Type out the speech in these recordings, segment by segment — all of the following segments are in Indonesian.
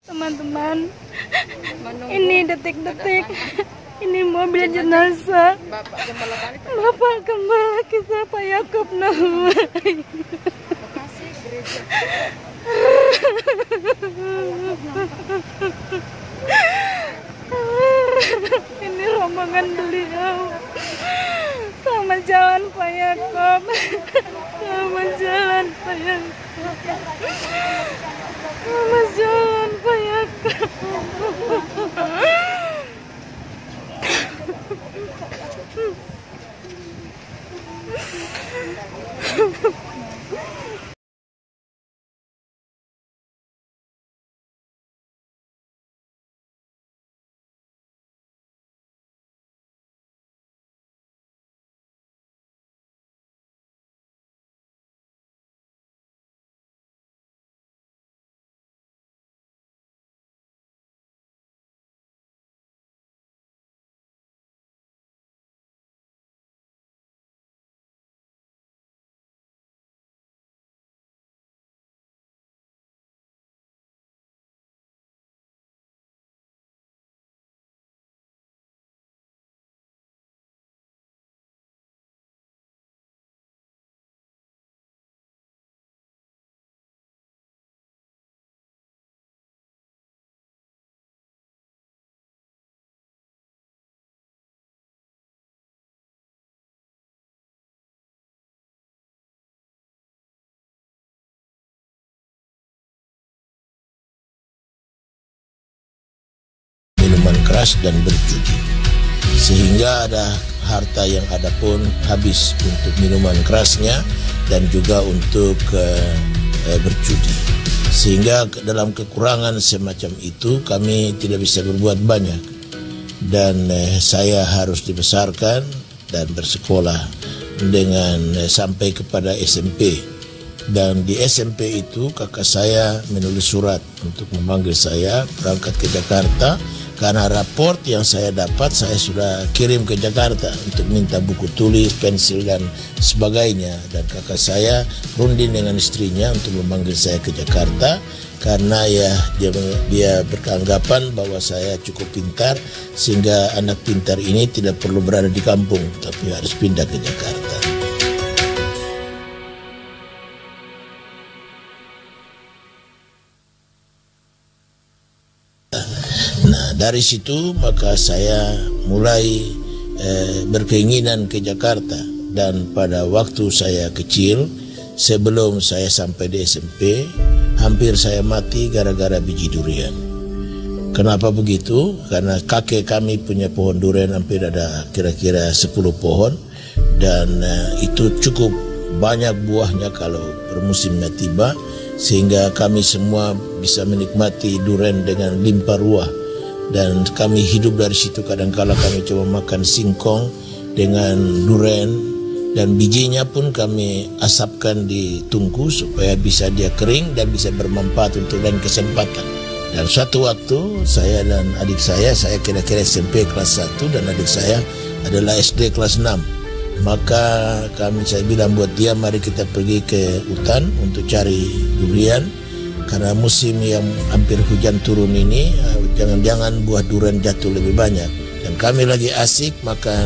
Teman-teman, ini detik-detik, ini mobil jenazah Bapak Gembala kita Pak Yakub Nahwai. Ini rombongan beliau. Selamat jalan Pak Yakub. Selamat jalan Pak Yakub. Selamat jalan Pak Yakub. Minuman keras dan berjudi, sehingga ada harta yang ada pun habis untuk minuman kerasnya dan juga untuk berjudi, sehingga dalam kekurangan semacam itu kami tidak bisa berbuat banyak dan saya harus dibesarkan dan bersekolah dengan sampai kepada SMP. Dan di SMP itu kakak saya menulis surat untuk memanggil saya berangkat ke Jakarta, karena raport yang saya dapat saya sudah kirim ke Jakarta untuk minta buku tulis, pensil dan sebagainya. Dan kakak saya runding dengan istrinya untuk memanggil saya ke Jakarta, karena ya dia beranggapan bahwa saya cukup pintar, sehingga anak pintar ini tidak perlu berada di kampung tapi harus pindah ke Jakarta. Nah, dari situ maka saya mulai berkeinginan ke Jakarta. Dan pada waktu saya kecil, sebelum saya sampai di SMP, hampir saya mati gara-gara biji durian. Kenapa begitu? Karena kakek kami punya pohon durian hampir ada kira-kira 10 pohon. Dan itu cukup banyak buahnya kalau bermusimnya tiba, sehingga kami semua bisa menikmati durian dengan limpah ruah. Dan kami hidup dari situ. Kadang-kala kami coba makan singkong dengan durian, dan bijinya pun kami asapkan di tungku supaya bisa dia kering dan bisa bermanfaat untuk lain kesempatan. Dan suatu waktu saya dan adik saya kira-kira SMP kelas 1 dan adik saya adalah SD kelas 6. Maka saya bilang buat dia, mari kita pergi ke hutan untuk cari durian. Karena musim yang hampir hujan turun ini, jangan-jangan buah durian jatuh lebih banyak. Dan kami lagi asik makan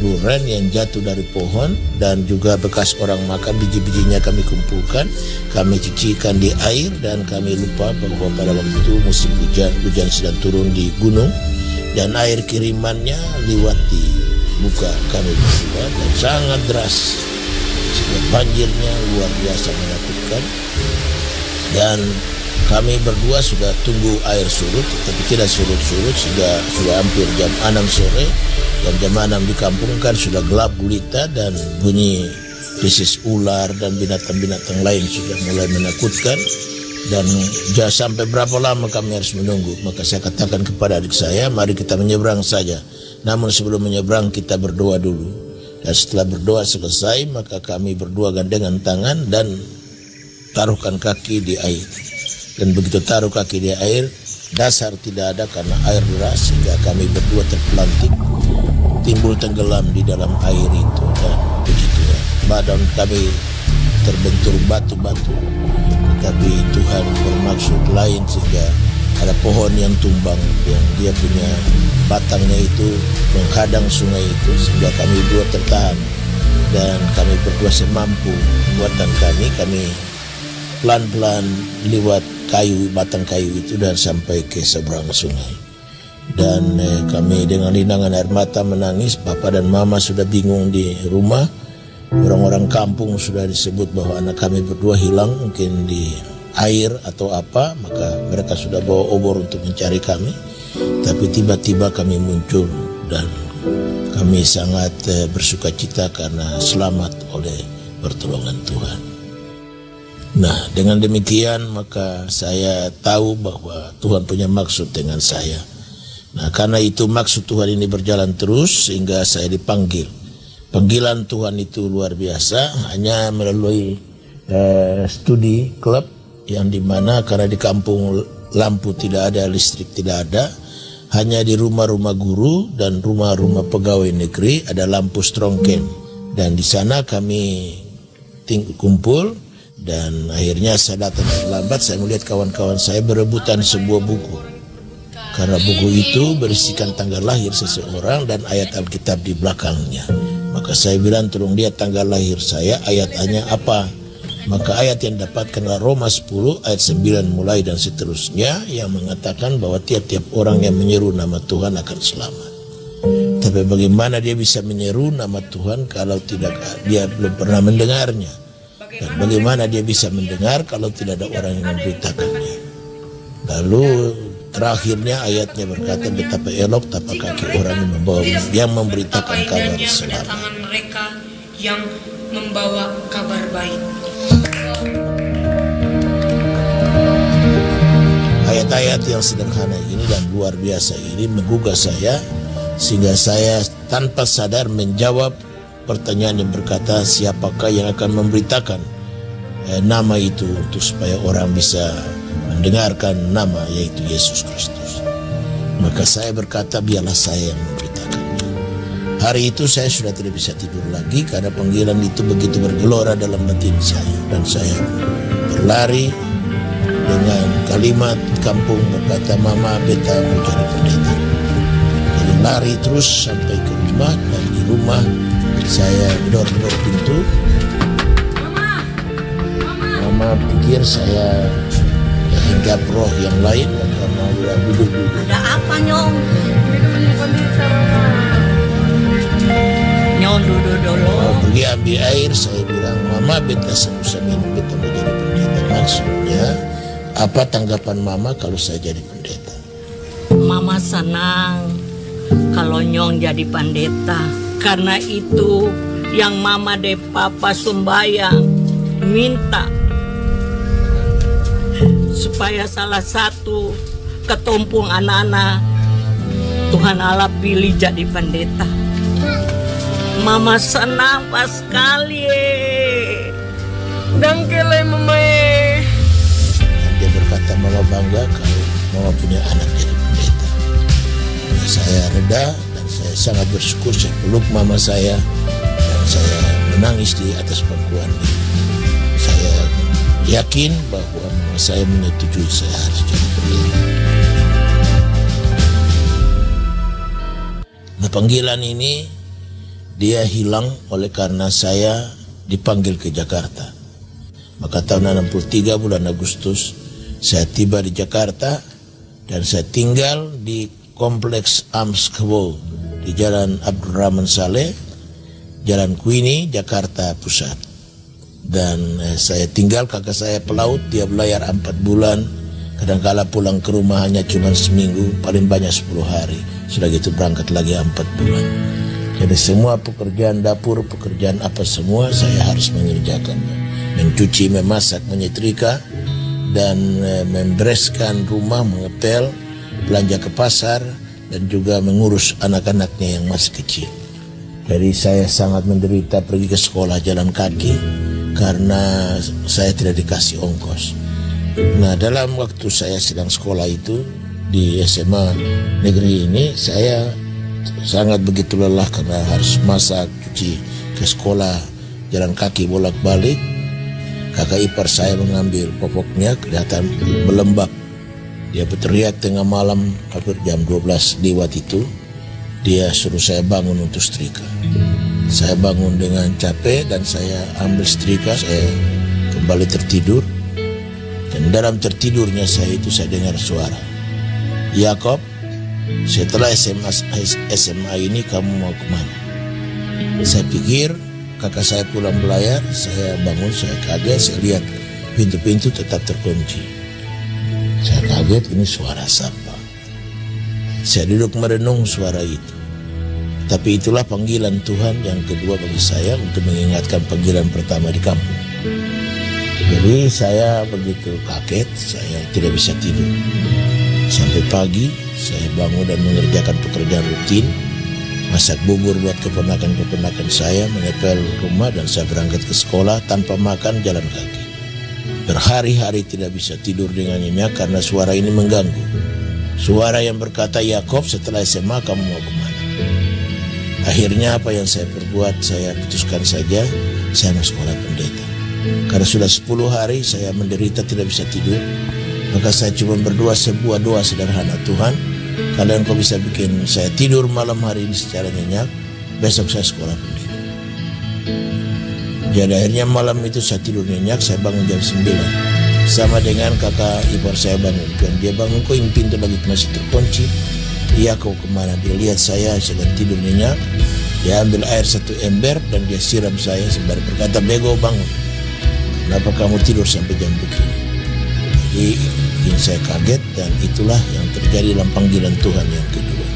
durian yang jatuh dari pohon, dan juga bekas orang makan, biji-bijinya kami kumpulkan, kami cucikan di air, dan kami lupa bahwa pada waktu itu musim hujan sedang turun di gunung, dan air kirimannya lewat di muka kami berdua dan sangat deras, sehingga banjirnya luar biasa menakutkan. Dan kami berdua sudah tunggu air surut, tapi tidak surut-surut, sehingga sudah hampir jam 6 sore. Dan jam 6 di kampung kan sudah gelap gulita, dan bunyi desis ular dan binatang-binatang lain sudah mulai menakutkan. Dan sampai berapa lama kami harus menunggu? Maka saya katakan kepada adik saya, mari kita menyeberang saja. Namun sebelum menyeberang kita berdoa dulu. Dan setelah berdoa selesai, maka kami berdua gandengan tangan dan taruhkan kaki di air. Dan begitu taruh kaki di air, dasar tidak ada karena air deras, sehingga kami berdua terpelanting, timbul tenggelam di dalam air itu. Dan begitu badan kami terbentur batu-batu, tetapi Tuhan bermaksud lain, sehingga ada pohon yang tumbang yang dia punya batangnya itu menghadang sungai itu, sehingga kami berdua tertahan dan kami berdua semampu buatan kami pelan-pelan lewat batang kayu itu dan sampai ke seberang sungai. Dan kami dengan linangan air mata menangis. Papa dan mama sudah bingung di rumah. Orang-orang kampung sudah disebut bahwa anak kami berdua hilang, mungkin di air atau apa. Maka mereka sudah bawa obor untuk mencari kami. Tapi tiba-tiba kami muncul dan kami sangat bersuka cita karena selamat oleh pertolongan Tuhan. Nah, dengan demikian maka saya tahu bahwa Tuhan punya maksud dengan saya. Nah, karena itu maksud Tuhan ini berjalan terus sehingga saya dipanggil. Panggilan Tuhan itu luar biasa, hanya melalui studi klub yang dimana karena di kampung lampu tidak ada, listrik tidak ada, hanya di rumah-rumah guru dan rumah-rumah pegawai negeri ada lampu strongken. Dan di sana kami kumpul dan akhirnya saya datang terlambat. Saya melihat kawan-kawan saya berebutan sebuah buku. Karena buku itu berisikan tanggal lahir seseorang dan ayat Alkitab di belakangnya. Maka saya bilang, tolong lihat tanggal lahir saya, ayatnya apa? Maka ayat yang dapatkanlah Roma 10 ayat 9 mulai dan seterusnya, yang mengatakan bahwa tiap-tiap orang yang menyeru nama Tuhan akan selamat. Tapi bagaimana dia bisa menyeru nama Tuhan kalau dia belum pernah mendengarnya? Dan bagaimana dia bisa mendengar kalau tidak ada orang yang memberitakannya? Lalu terakhirnya ayatnya berkata, betapa elok tapak kaki orang yang memberitakan kabar selamat. Mereka yang membawa kabar baik. Ayat-ayat yang sederhana ini dan luar biasa ini menggugah saya, sehingga saya tanpa sadar menjawab pertanyaan yang berkata, siapakah yang akan memberitakan nama itu untuk supaya orang bisa mendengarkan nama, yaitu Yesus Kristus. Maka saya berkata, biarlah saya yang memberitakannya. Hari itu saya sudah tidak bisa tidur lagi karena panggilan itu begitu bergelora dalam batin saya. Dan saya berlari dengan kalimat kampung berkata, mama beta mau jadi pendeta. Jadi lari terus sampai ke rumah, dan di rumah saya gedor-gedor pintu. Mama pikir saya hinggap roh yang lain, maka mau bilang duduk. Ada apa, Nyong? Nyong duduk dulu. Pergi ambil air, saya bilang, mama beta usah minum, beta mau jadi pendeta. Maksudnya apa tanggapan mama kalau saya jadi pendeta? Mama senang kalau Nyong jadi pendeta. Karena itu yang mama de papa sembayang minta supaya salah satu ketumpung anak-anak Tuhan Allah pilih jadi pendeta. Mama senang pas sekali. Dangkele mama. Dan dia berkata, mama bangga kalau mama punya anak jadi pendeta. Nah, saya reda dan saya sangat bersyukur. Saya peluk mama saya dan saya menangis di atas pangkuan ini. Saya yakin bahwa mama saya menyetujui saya harus jadi pendeta. Nah, panggilan ini dia hilang oleh karena saya dipanggil ke Jakarta. Maka tahun 63 bulan Agustus saya tiba di Jakarta dan saya tinggal di kompleks Amskebo di Jalan Abdurrahman Saleh, Jalan Kuini, Jakarta Pusat. Dan saya tinggal, kakak saya pelaut, dia belayar 4 bulan. Kadang-kala pulang ke rumah hanya cuma seminggu, paling banyak 10 hari. Sudah gitu berangkat lagi 4 bulan. Jadi semua pekerjaan dapur, pekerjaan apa semua saya harus mengerjakannya. Mencuci, memasak, menyetrika, dan membereskan rumah, mengepel, belanja ke pasar, dan juga mengurus anak-anaknya yang masih kecil. Jadi saya sangat menderita pergi ke sekolah jalan kaki karena saya tidak dikasih ongkos. Nah, dalam waktu saya sedang sekolah itu di SMA negeri ini, saya sangat begitu lelah karena harus masak, cuci, ke sekolah jalan kaki bolak-balik. Kakak ipar saya mengambil popoknya, kelihatan melembab Dia berteriak tengah malam, hampir jam 12 lewat itu. Dia suruh saya bangun untuk setrika. Saya bangun dengan capek dan saya ambil setrika, saya kembali tertidur. Dan dalam tertidurnya saya dengar suara, "Yakob, setelah SMA ini kamu mau kemana?" Saya pikir kakak saya pulang belayar. Saya bangun, saya kaget, saya lihat pintu-pintu tetap terkunci. Saya kaget, ini suara siapa? Saya duduk merenung suara itu. Tapi itulah panggilan Tuhan yang kedua bagi saya untuk mengingatkan panggilan pertama di kampung. Jadi saya begitu kaget, saya tidak bisa tidur. Sampai pagi saya bangun dan mengerjakan pekerjaan rutin, masak bubur buat keponakan-keponakan saya, menepel rumah, dan saya berangkat ke sekolah tanpa makan, jalan kaki. Berhari-hari tidak bisa tidur dengan nyenyak karena suara ini mengganggu. Suara yang berkata, "Yakob, setelah SMA kamu mau kemana?" Akhirnya apa yang saya perbuat, saya putuskan saja saya mau sekolah pendeta. Karena sudah 10 hari saya menderita tidak bisa tidur, maka saya cuma berdoa sebuah doa sederhana, "Tuhan, kalau Engkau bisa bikin saya tidur malam hari ini secara nyenyak, besok saya sekolah pendeta." Jadi akhirnya malam itu saya tidur nyenyak, saya bangun jam 9. Sama dengan kakak ipar saya bangun. Dan dia bangun, "Kok ini pintu lagi masih terkunci?" "Iya, kau kemana?" Dia lihat saya sedang tidur nyenyak. Dia ambil air 1 ember dan dia siram saya sembari berkata, "Bego, bangun. Kenapa kamu tidur sampai jam begini?" Jadi bikin saya kaget, dan itulah yang terjadi dalam panggilan Tuhan yang kedua.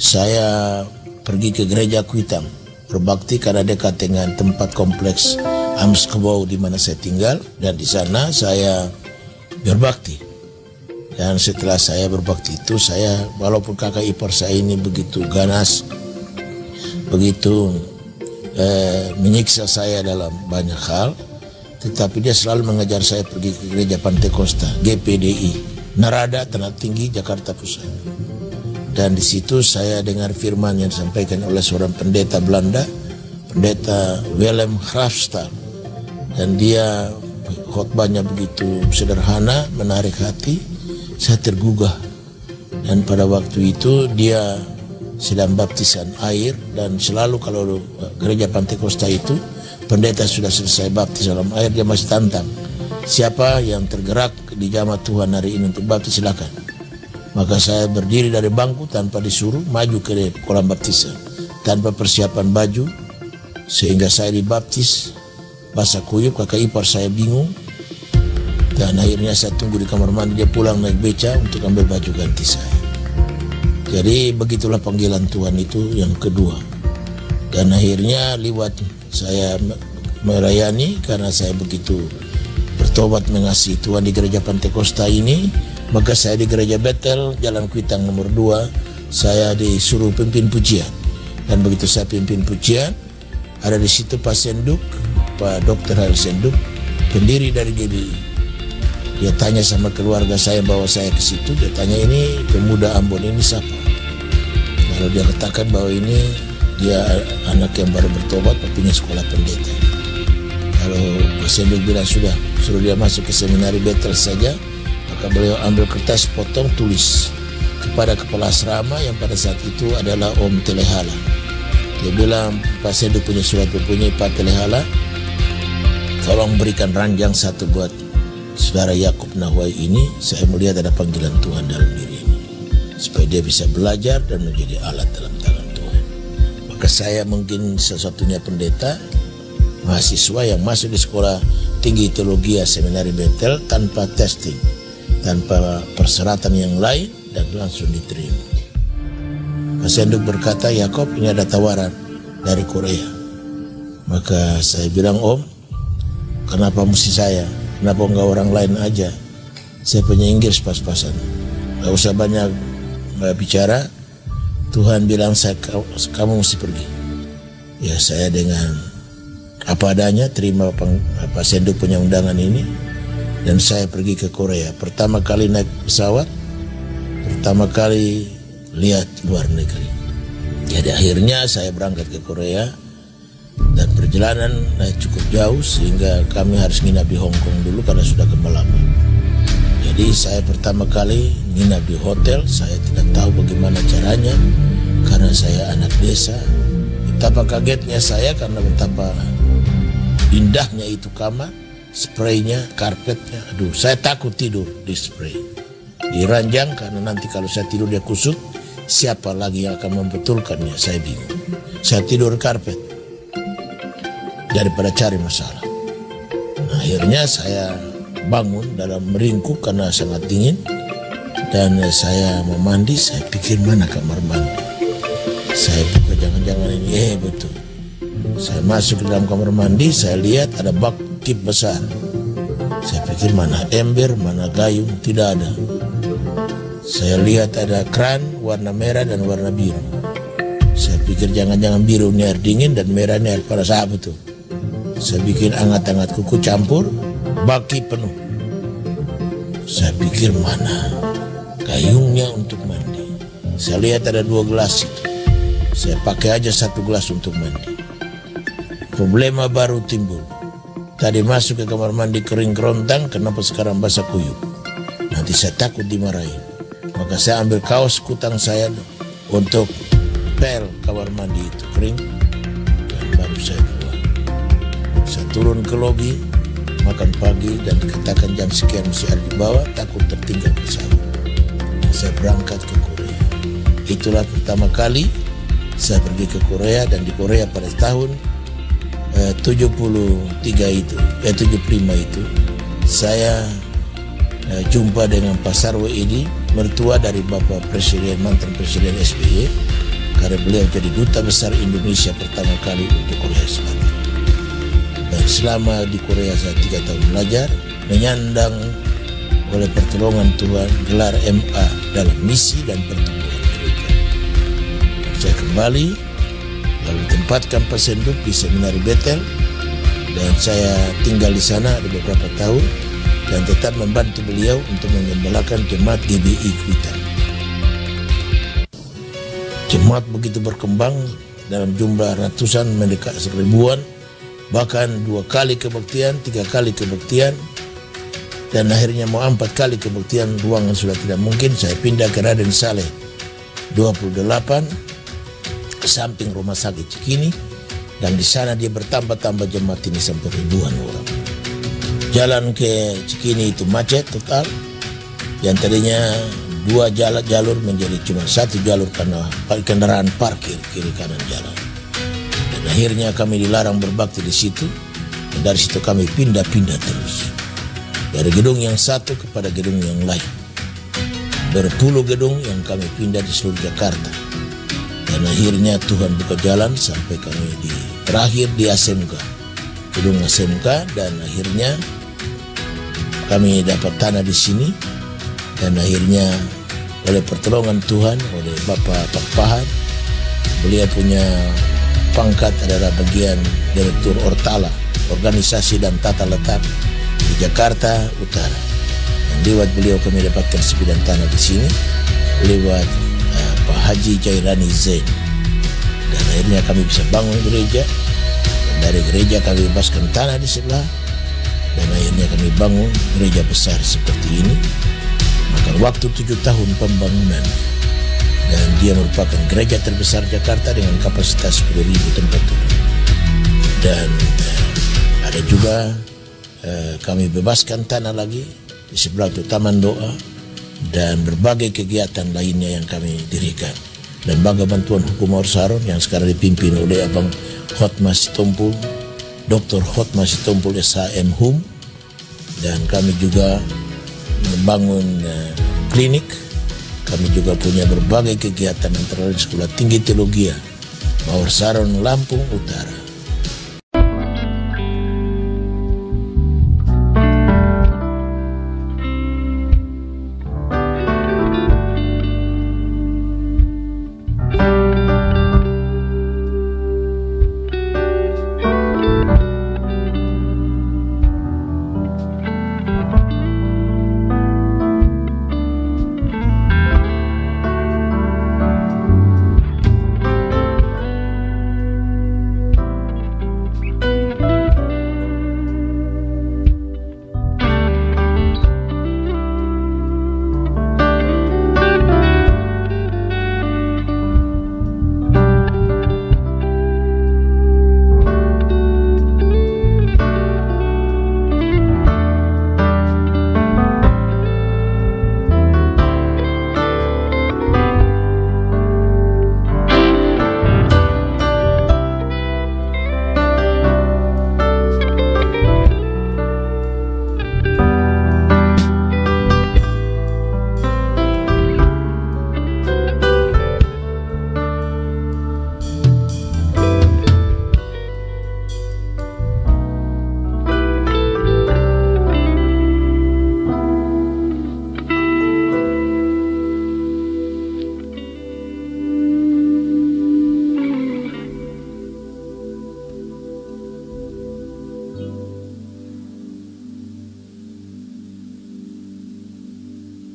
Saya pergi ke gereja Kuitang berbakti karena dekat dengan tempat kompleks Amskebau di mana saya tinggal, dan di sana saya berbakti. Dan setelah saya berbakti itu, saya walaupun kakak ipar saya ini begitu ganas, begitu menyiksa saya dalam banyak hal, tetapi dia selalu mengajar saya pergi ke gereja Pantai Kosta, GPDI, Narada, Tanah Tinggi, Jakarta Pusat. Dan di situ saya dengar firman yang disampaikan oleh seorang pendeta Belanda, pendeta Willem Grafstal. Dan dia khotbahnya begitu sederhana, menarik hati. Saya tergugah. Dan pada waktu itu dia sedang baptisan air, dan selalu kalau gereja Pantai Kosta itu pendeta sudah selesai baptis dalam air, dia masih tantang, "Siapa yang tergerak di jamaah Tuhan hari ini untuk baptis, silakan." Maka saya berdiri dari bangku tanpa disuruh, maju ke kolam baptisan tanpa persiapan baju, sehingga saya dibaptis basah kuyup. Kakak ipar saya bingung, dan akhirnya saya tunggu di kamar mandi. Dia pulang naik beca untuk ambil baju ganti saya. Jadi begitulah panggilan Tuhan itu yang kedua. Dan akhirnya lewat saya merayani, karena saya begitu bertobat mengasihi Tuhan di gereja Pantai Kosta ini, maka saya di gereja Betel, Jalan Kuitang nomor 2, saya disuruh pimpin pujian. Dan begitu saya pimpin pujian, ada di situ Pak Senduk, Pak Dr. Hail Senduk, pendiri dari GBI. Dia tanya sama keluarga saya, bawa saya ke situ. Dia tanya, "Ini pemuda Ambon ini siapa?" Lalu dia katakan bahwa ini dia anak yang baru bertobat, papinya sekolah pendeta. Kalau Pak Senduk bilang, "Sudah, suruh dia masuk ke seminari Betel saja." Maka beliau ambil kertas, potong, tulis kepada kepala asrama yang pada saat itu adalah Om Telehala. Dia bilang, "Pak Senduk punya surat mempunyai Pak Telehala, tolong berikan ranjang 1 buat saudara Yakob Nahwai ini. Saya melihat ada panggilan Tuhan dalam diri ini, supaya dia bisa belajar dan menjadi alat dalam tangan Tuhan." Maka saya mungkin satu-satunya pendeta mahasiswa yang masuk di sekolah tinggi teologi seminari Betel tanpa testing, tanpa persyaratan yang lain, dan langsung diterima. Pak Senduk berkata, "Yakob, ini ada tawaran dari Korea." Maka saya bilang, "Om, kenapa mesti saya? Kenapa enggak orang lain aja? Saya punya Inggris pas-pasan. Gak usah banyak bicara. Tuhan bilang kamu mesti pergi." Ya, saya dengan apa adanya terima Pak Senduk punya undangan ini, dan saya pergi ke Korea. Pertama kali naik pesawat, pertama kali lihat luar negeri. Jadi akhirnya saya berangkat ke Korea, dan perjalanan cukup jauh sehingga kami harus nginap di Hong Kong dulu karena sudah kemalaman. Jadi saya pertama kali nginap di hotel, saya tidak tahu bagaimana caranya karena saya anak desa. Betapa kagetnya saya karena betapa indahnya itu kamar, spraynya, karpetnya. Aduh, saya takut tidur di spray, di ranjang, karena nanti kalau saya tidur dia kusut, siapa lagi yang akan membetulkannya? Saya bingung. Saya tidur karpet daripada cari masalah. Akhirnya saya bangun dalam meringkuk karena sangat dingin, dan saya mau mandi. Saya pikir mana kamar mandi. Saya buka, jangan-jangan ini, betul. Saya masuk ke dalam kamar mandi, saya lihat ada bak kip besar. Saya pikir mana ember, mana gayung, tidak ada. Saya lihat ada keran warna merah dan warna biru. Saya pikir jangan-jangan biru ini air dingin dan merah ini air panas. Betul. Saya bikin hangat-hangat kuku campur, baki penuh. Saya pikir mana gayungnya untuk mandi. Saya lihat ada 2 gelas itu. Saya pakai aja 1 gelas untuk mandi. Problema baru timbul. Tadi masuk ke kamar mandi kering kerontang, kenapa sekarang basah kuyup? Nanti saya takut dimarahin. Maka saya ambil kaos kutang saya untuk pel kamar mandi itu kering, dan baru saya keluar. Saya turun ke lobi, makan pagi, dan dikatakan jam sekian mesti ada di bawah, takut tertinggal pesawat. Dan saya berangkat ke Korea. Itulah pertama kali saya pergi ke Korea, dan di Korea pada tahun 75 itu saya jumpa dengan Pak Sarwo ini, mertua dari Bapak Presiden, mantan Presiden SBY, karena beliau jadi duta besar Indonesia pertama kali untuk Korea Selatan. Dan selama di Korea saya 3 tahun belajar, menyandang oleh pertolongan Tuhan gelar MA dalam misi dan pertumbuhan gereja. Dan saya kembali lalu tempatkan Pak Senduk di Seminari Betel, dan saya tinggal di sana ada beberapa tahun dan tetap membantu beliau untuk mengembalakan jemaat GBI Kuitang. Jemaat begitu berkembang dalam jumlah ratusan, mendekat 1000-an, bahkan 2 kali kebaktian, 3 kali kebaktian, dan akhirnya mau 4 kali kebaktian. Ruangan sudah tidak mungkin. Saya pindah ke Raden Saleh 28, samping rumah sakit Cikini, dan di sana dia bertambah-tambah jemaat ini sampai ribuan orang. Jalan ke Cikini itu macet total, yang tadinya 2 jalur menjadi cuma 1 jalur karena kendaraan parkir kiri kanan jalan. Dan akhirnya kami dilarang berbakti di situ, dan dari situ kami pindah-pindah terus dari gedung yang satu kepada gedung yang lain. Berpuluh gedung yang kami pindah di seluruh Jakarta. Dan akhirnya Tuhan buka jalan sampai kami terakhir di ASMK, gedung ASMK, dan akhirnya kami dapat tanah di sini. Dan akhirnya oleh pertolongan Tuhan, oleh Bapak Pak Pahat, beliau punya pangkat adalah bagian Direktur Ortala, Organisasi dan Tata Letak di Jakarta Utara. Dan lewat beliau kami dapatkan sebidang tanah di sini, lewat Pak Haji Jairani Zain. Dan akhirnya kami bisa bangun gereja, dan dari gereja kami bebaskan tanah di sebelah, dan akhirnya kami bangun gereja besar seperti ini. Makan waktu 7 tahun pembangunan, dan dia merupakan gereja terbesar Jakarta dengan kapasitas 10.000 tempat duduk. Dan ada juga kami bebaskan tanah lagi di sebelah itu Taman Doa, dan berbagai kegiatan lainnya yang kami dirikan. Lembaga Bantuan Hukum Orsaron yang sekarang dipimpin oleh Abang Hotmas Sitompul, Dr. Hotmas Sitompul SHM HUM, dan kami juga membangun klinik. Kami juga punya berbagai kegiatan antara lain Sekolah Tinggi Teologi Orsaron Lampung Utara.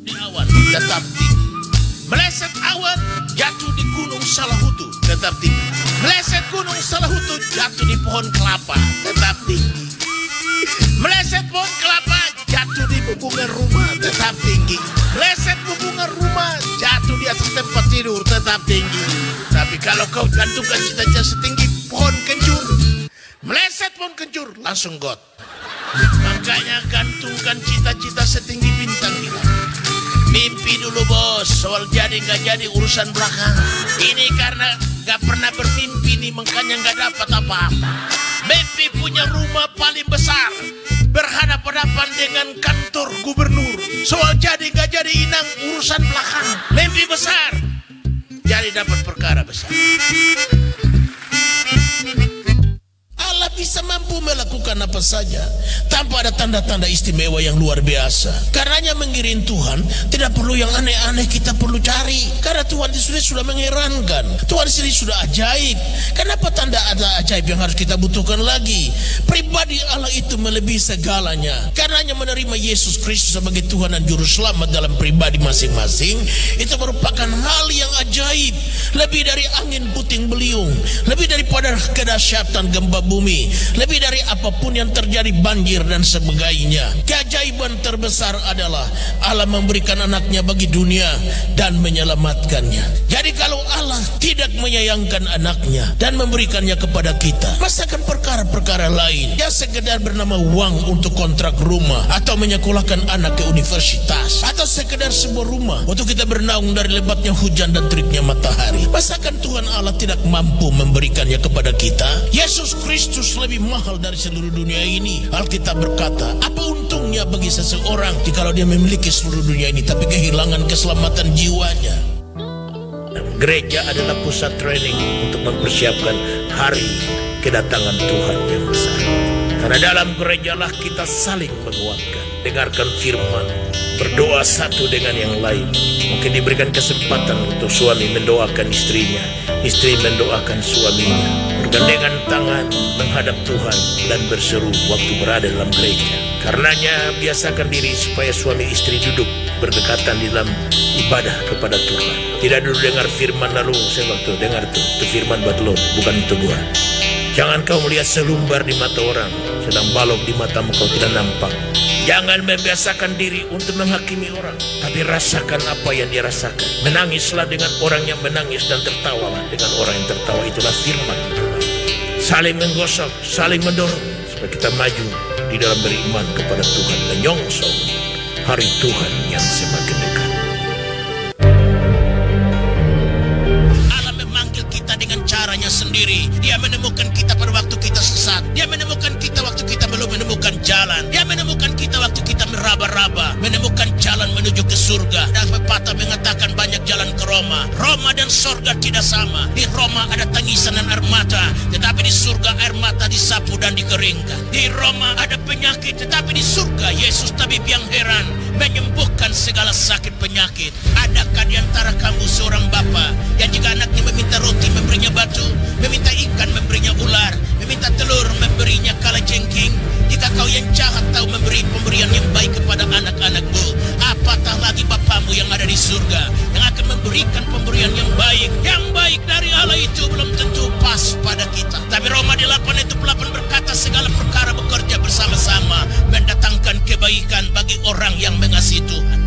di awan, tetap tinggi. Meleset awan, jatuh di gunung Salahutu, tetap tinggi. Meleset gunung Salahutu, jatuh di pohon kelapa, tetap tinggi. Meleset pohon kelapa, jatuh di bubungan rumah, tetap tinggi. Meleset bubungan rumah, jatuh di atas tempat tidur, tetap tinggi. Tapi kalau kau gantungkan cita-cita setinggi pohon kencur, meleset pohon kencur, langsung got. Makanya gantungkan cita-cita setinggi bintang hilang. Mimpi dulu bos, soal jadi nggak jadi urusan belakang. Ini karena nggak pernah bermimpi nih, makanya nggak dapat apa-apa. Mimpi punya rumah paling besar, berhadapan-hadapan dengan kantor gubernur. Soal jadi nggak jadi inang urusan belakang. Mimpi besar, jadi dapat perkara besar. Allah bisa mampu melakukan apa saja tanpa ada tanda-tanda istimewa yang luar biasa. Karenanya mengiring Tuhan tidak perlu yang aneh-aneh kita perlu cari, karena Tuhan di sini sudah mengherankan. Tuhan di sini sudah ajaib. Kenapa tanda ada ajaib yang harus kita butuhkan lagi? Pribadi Allah itu melebihi segalanya. Karenanya menerima Yesus Kristus sebagai Tuhan dan Juru Selamat dalam pribadi masing-masing itu merupakan hal yang ajaib, lebih dari angin puting beliung, lebih daripada kedahsyatan gempa bumi, lebih dari apapun yang terjadi banjir dan sebagainya. Keajaiban terbesar adalah Allah memberikan anaknya bagi dunia dan menyelamatkannya. Jadi kalau Allah tidak menyayangkan anaknya dan memberikannya kepada kita, masakan perkara-perkara lain yang sekedar bernama uang untuk kontrak rumah, atau menyekolahkan anak ke universitas, atau sekedar sebuah rumah untuk kita bernaung dari lebatnya hujan dan teriknya matahari, masakan Tuhan Allah tidak mampu memberikannya kepada kita? Yesus Kristus lebih mahal dari seluruh dunia ini. Alkitab berkata, apa untungnya bagi seseorang jikalau dia memiliki seluruh dunia ini tapi kehilangan keselamatan jiwanya? Gereja adalah pusat training untuk mempersiapkan hari kedatangan Tuhan yang besar. Karena dalam gerejalah kita saling menguatkan, dengarkan firman, berdoa satu dengan yang lain. Mungkin diberikan kesempatan untuk suami mendoakan istrinya, istri mendoakan suaminya, bergandengan tangan menghadap Tuhan dan berseru waktu berada dalam gereja. Karenanya biasakan diri supaya suami istri duduk berdekatan di dalam ibadah kepada Tuhan. Tidak dulu dengar firman lalu saya waktu dengar itu firman buat lo, bukan untuk gua. Jangan kau melihat selumbar di mata orang, sedang balok di matamu kau tidak nampak. Jangan membiasakan diri untuk menghakimi orang, tapi rasakan apa yang dia rasakan. Menangislah dengan orang yang menangis dan tertawalah dengan orang yang tertawa. Itulah firman. Saling menggosok, saling mendorong supaya kita maju di dalam beriman kepada Tuhan, menyongsong hari Tuhan yang semakin dekat. Allah memanggil kita dengan caranya sendiri. Dia menemukan kita pada waktu kita sesat. Dia menemukan kita waktu kita belum menemukan jalan. Dia menemukan kita waktu kita meraba-raba, menemukan jalan menuju ke surga. Dan pepatah mengatakan banyak jalan ke Roma. Roma dan surga tidak sama. Di Roma ada tangisan dan air mata, tetapi di surga air mata disapu dan dikeringkan. Di Roma ada penyakit, tetapi di surga Yesus tabib yang heran, menyembuhkan segala sakit penyakit. Adakah di antara kamu seorang bapa yang jika anaknya meminta roti memberinya batu, meminta ikan memberinya ular, meminta telur memberinya kalajengking? Jika kau yang jahat tahu memberi pemberian yang baik kepada anak-anakmu, apatah lagi Bapamu yang ada di surga yang akan memberikan pemberian yang baik. Yang baik dari Allah itu belum tentu pas pada kita. Tapi Roma 8:8 berkata segala perkara bekerja bersama-sama mendatangkan kebaikan bagi orang yang mengasihi Tuhan.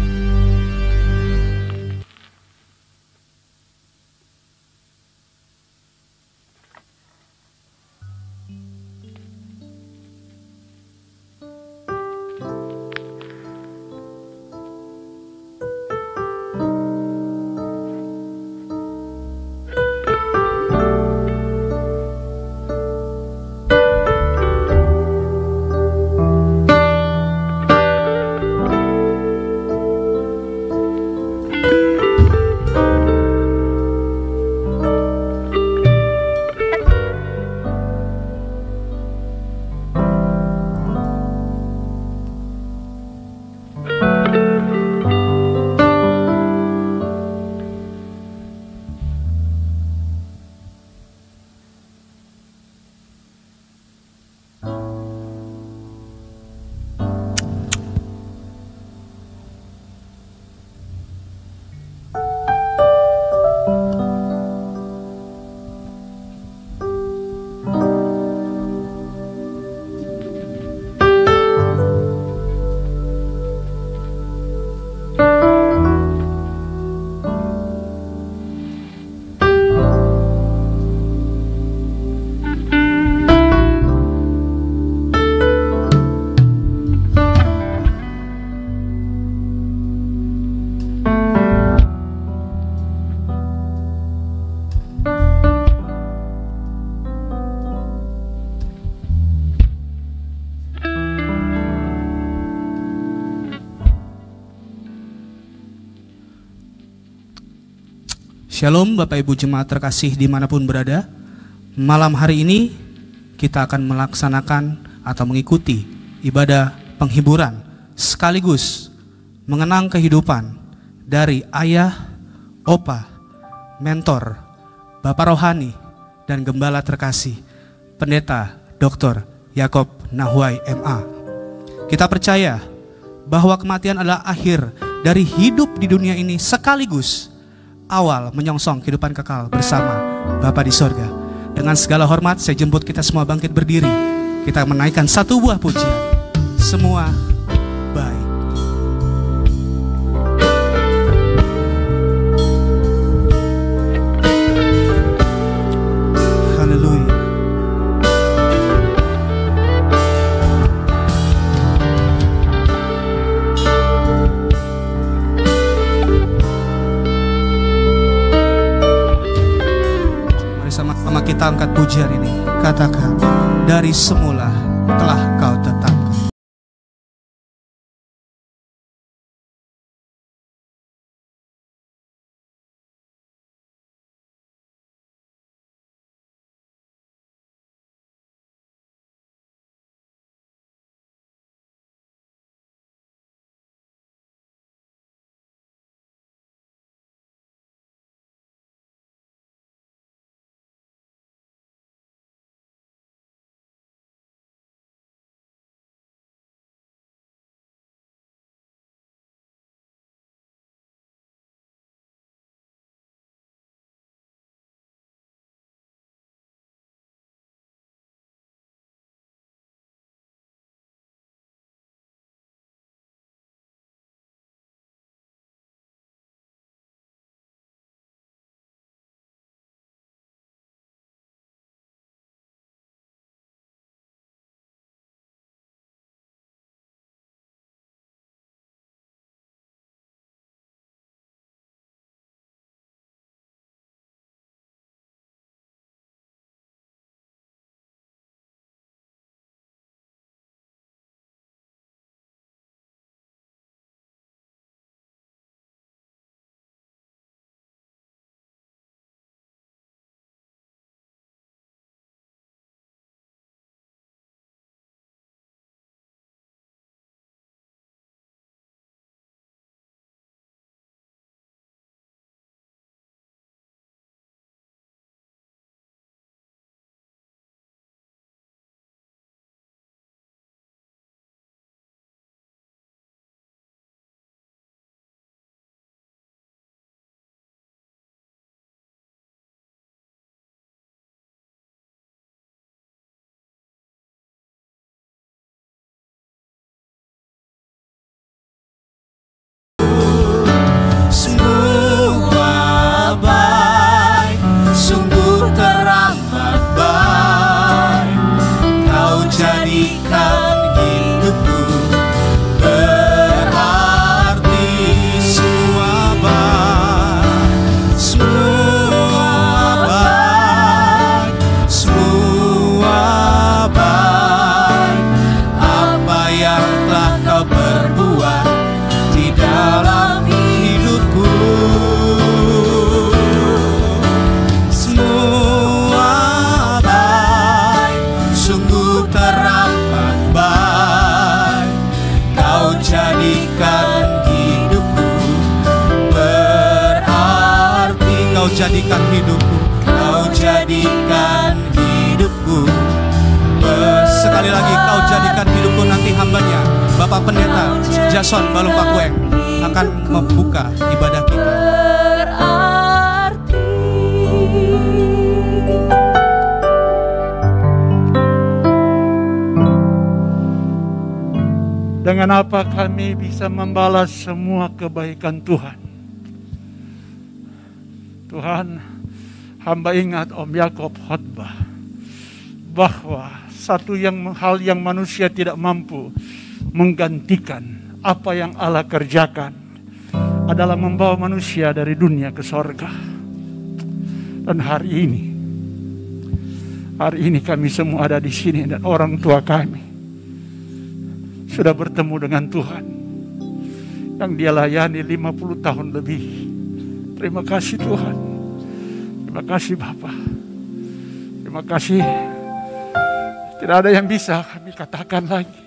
Shalom Bapak Ibu Jemaat terkasih dimanapun berada. Malam hari ini kita akan melaksanakan atau mengikuti ibadah penghiburan sekaligus mengenang kehidupan dari ayah, opa, mentor, Bapak Rohani dan Gembala terkasih Pendeta Dr. Yakob Nahuai MA. Kita percaya bahwa kematian adalah akhir dari hidup di dunia ini sekaligus awal menyongsong kehidupan kekal bersama Bapa di sorga. Dengan segala hormat saya jemput kita semua bangkit berdiri. Kita menaikkan satu buah pujian. Semua baik. Haleluya. Sama kita angkat pujian ini. Katakan, dari semula telah kau tetapkan. Jadikan hidupku, kau jadikan hidupku. Sekali lagi kau jadikan hidupku. Nanti hambanya Bapak Pendeta Jason Balungpakueng akan membuka ibadah kita. Dengan apa kami bisa membalas semua kebaikan Tuhan? Tuhan, hamba ingat Om Yakob khotbah bahwa satu hal yang manusia tidak mampu menggantikan apa yang Allah kerjakan adalah membawa manusia dari dunia ke sorga. Dan hari ini kami semua ada di sini dan orang tua kami sudah bertemu dengan Tuhan yang dia layani 50 tahun lebih. Terima kasih Tuhan. Terima kasih Bapa. Terima kasih. Tidak ada yang bisa kami katakan lagi,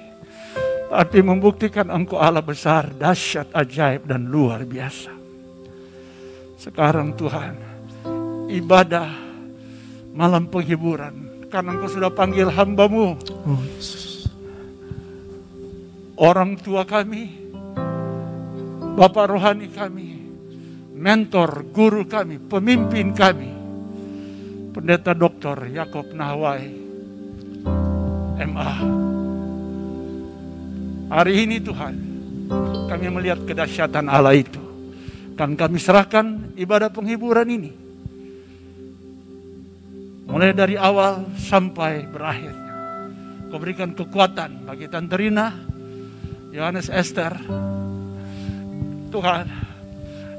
tapi membuktikan Engkau Allah besar, dahsyat, ajaib, dan luar biasa. Sekarang Tuhan, ibadah malam penghiburan, karena Engkau sudah panggil hamba-Mu, orang tua kami, Bapak rohani kami, mentor, guru kami, pemimpin kami, Pendeta Dr. Yakob Nahwai, MA. Hari ini Tuhan, kami melihat kedahsyatan Allah itu. Dan kami serahkan ibadah penghiburan ini, mulai dari awal sampai berakhirnya. Kau berikan kekuatan bagi Tante Rina, Yohanes Esther, Tuhan,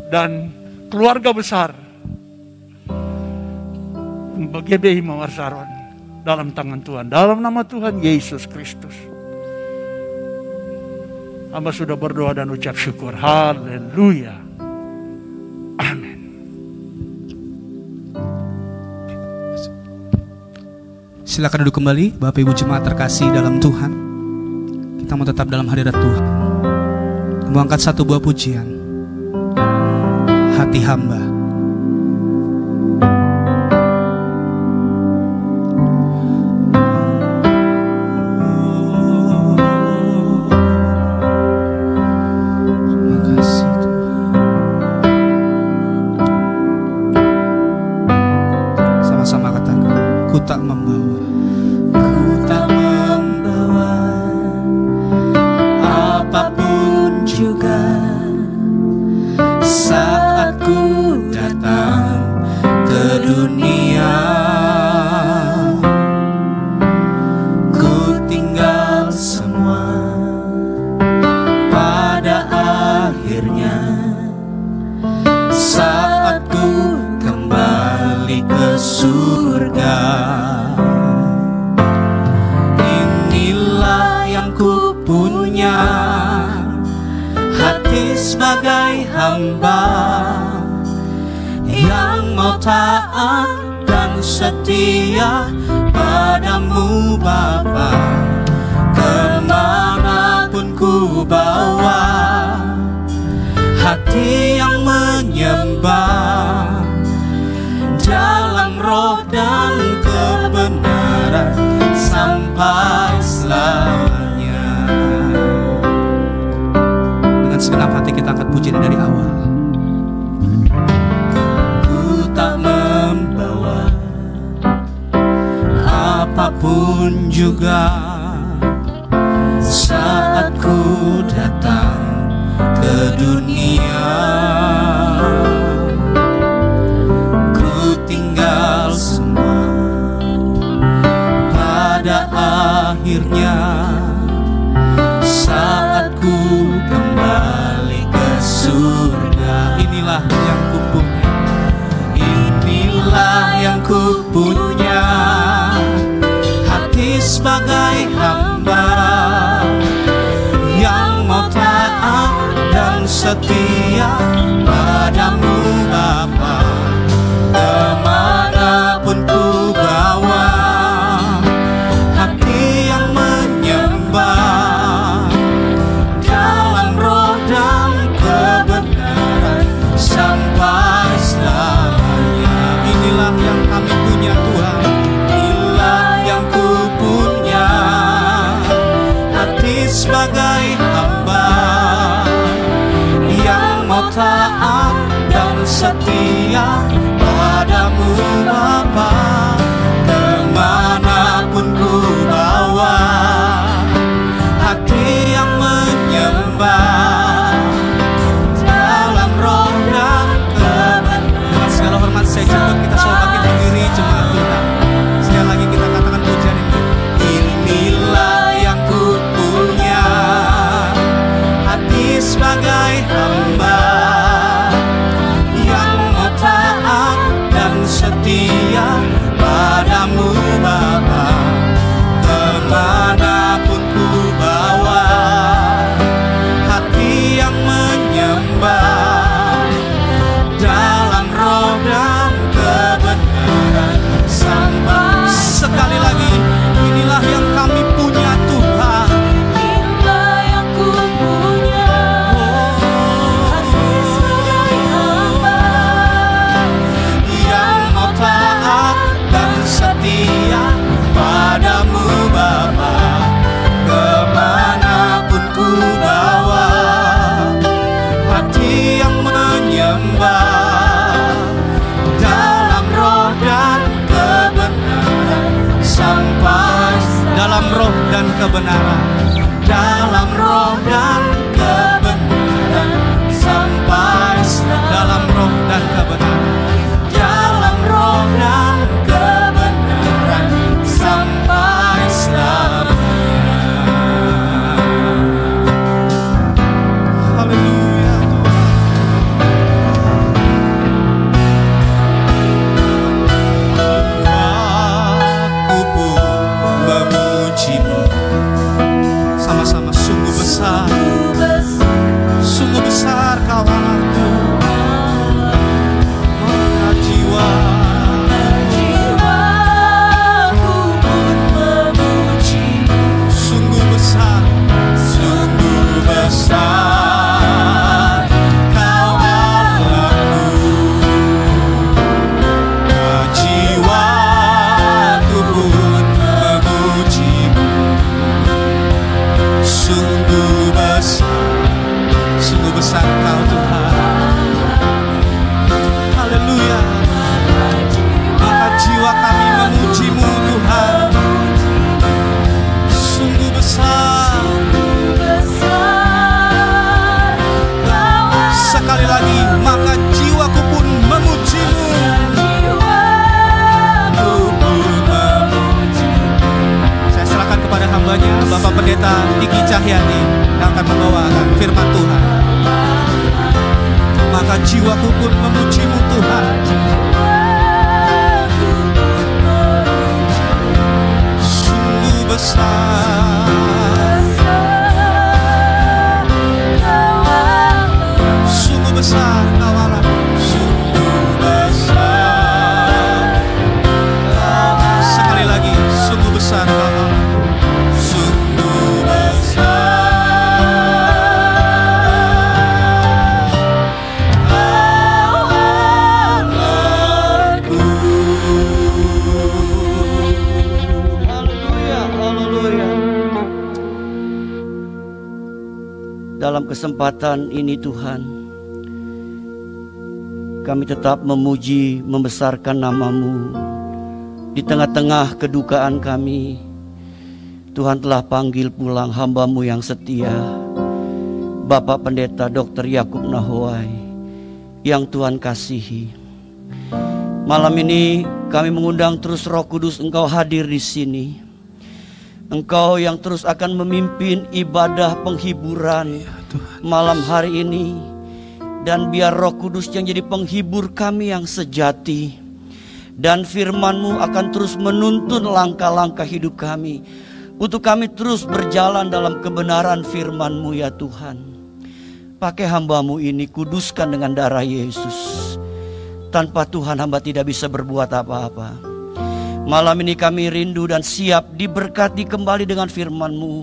dan keluarga besar GBI Mawar Saron dalam tangan Tuhan, dalam nama Tuhan Yesus Kristus. Hamba sudah berdoa dan ucap syukur. Haleluya. Amin. Silakan duduk kembali, Bapak Ibu jemaat terkasih dalam Tuhan. Kita mau tetap dalam hadirat Tuhan. Kita mau angkat satu buah pujian, Hati Hamba. Sebagai hamba yang mau taat dan setia padamu Bapa, kemanapun ku bawa, hati yang menyembah dalam roh dan kebenaran sampai selamanya. Segenap hati kita angkat pujian dari awal. Ku tak membawa apapun juga saat ku datang ke dunia. Ku tinggal semua pada akhirnya saat ku kembali ke surga. Inilah yang ku punya, inilah yang ku punya, hati sebagai hamba yang mau taat dan setia padamu Bapa, kemanapun ku bawa, hati yang menyembah dalam roh dan kebenaran sampai selamanya. inilah yang kami punya Tuhan, inilah yang ku punya, hati sebagai hamba yang mau taat dan setia padamu Bapa, kemanapun ku bawa, hati yang menyembah dalam roh dan kebenaran. segala hormat saya jemput kita selalu bangkit berdiri jemaat Tuhan. Sekali lagi kita katakan pujian ini. Inilah yang ku punya, hati sebagai hamba yang mau taat dan setia hamba dalam roh dan kebenaran sampai dalam roh dan kebenaran, dalam roh dan kebenaran sampai dalam roh dan kebenaran, dalam roh dan kebenaran sampai selamanya. haleluya Tuhan. Aku pun memujimu, Sama-sama sungguh besar Kau Allahku. Maka jiwaku pun memuji, sungguh besar Kau Allahku. Jiwaku pun memujimu, sungguh besar Kau Tuhan. Haleluya. Maka jiwa kami memujimu Tuhan. Sungguh besar. Sekali lagi, maka jiwaku pun memujimu. Saya serahkan kepada hambanya, Bapak Pendeta Diki Cahyadi, yang akan membawakan firman Tuhan. Maka jiwaku pun memujimu Tuhan. Sungguh besar, sungguh besar Kau Allah. Sungguh besar, Sekali lagi, sungguh besar Kau Allah. sungguh besar. Dalam kesempatan ini Tuhan, kami tetap memuji, membesarkan nama-Mu. Di tengah-tengah kedukaan kami, Tuhan telah panggil pulang hamba-Mu yang setia, Bapak Pendeta Dr. Yakub Nahowai, yang Tuhan kasihi. Malam ini kami mengundang terus Roh Kudus Engkau hadir di sini. Engkau yang terus akan memimpin ibadah penghiburan malam hari ini. Dan biar Roh Kudus yang jadi penghibur kami yang sejati. Dan firman-Mu akan terus menuntun langkah-langkah hidup kami, untuk kami terus berjalan dalam kebenaran firman-Mu ya Tuhan. Pakai hamba-Mu ini, kuduskan dengan darah Yesus. Tanpa Tuhan hamba tidak bisa berbuat apa-apa. Malam ini kami rindu dan siap diberkati kembali dengan firman-Mu.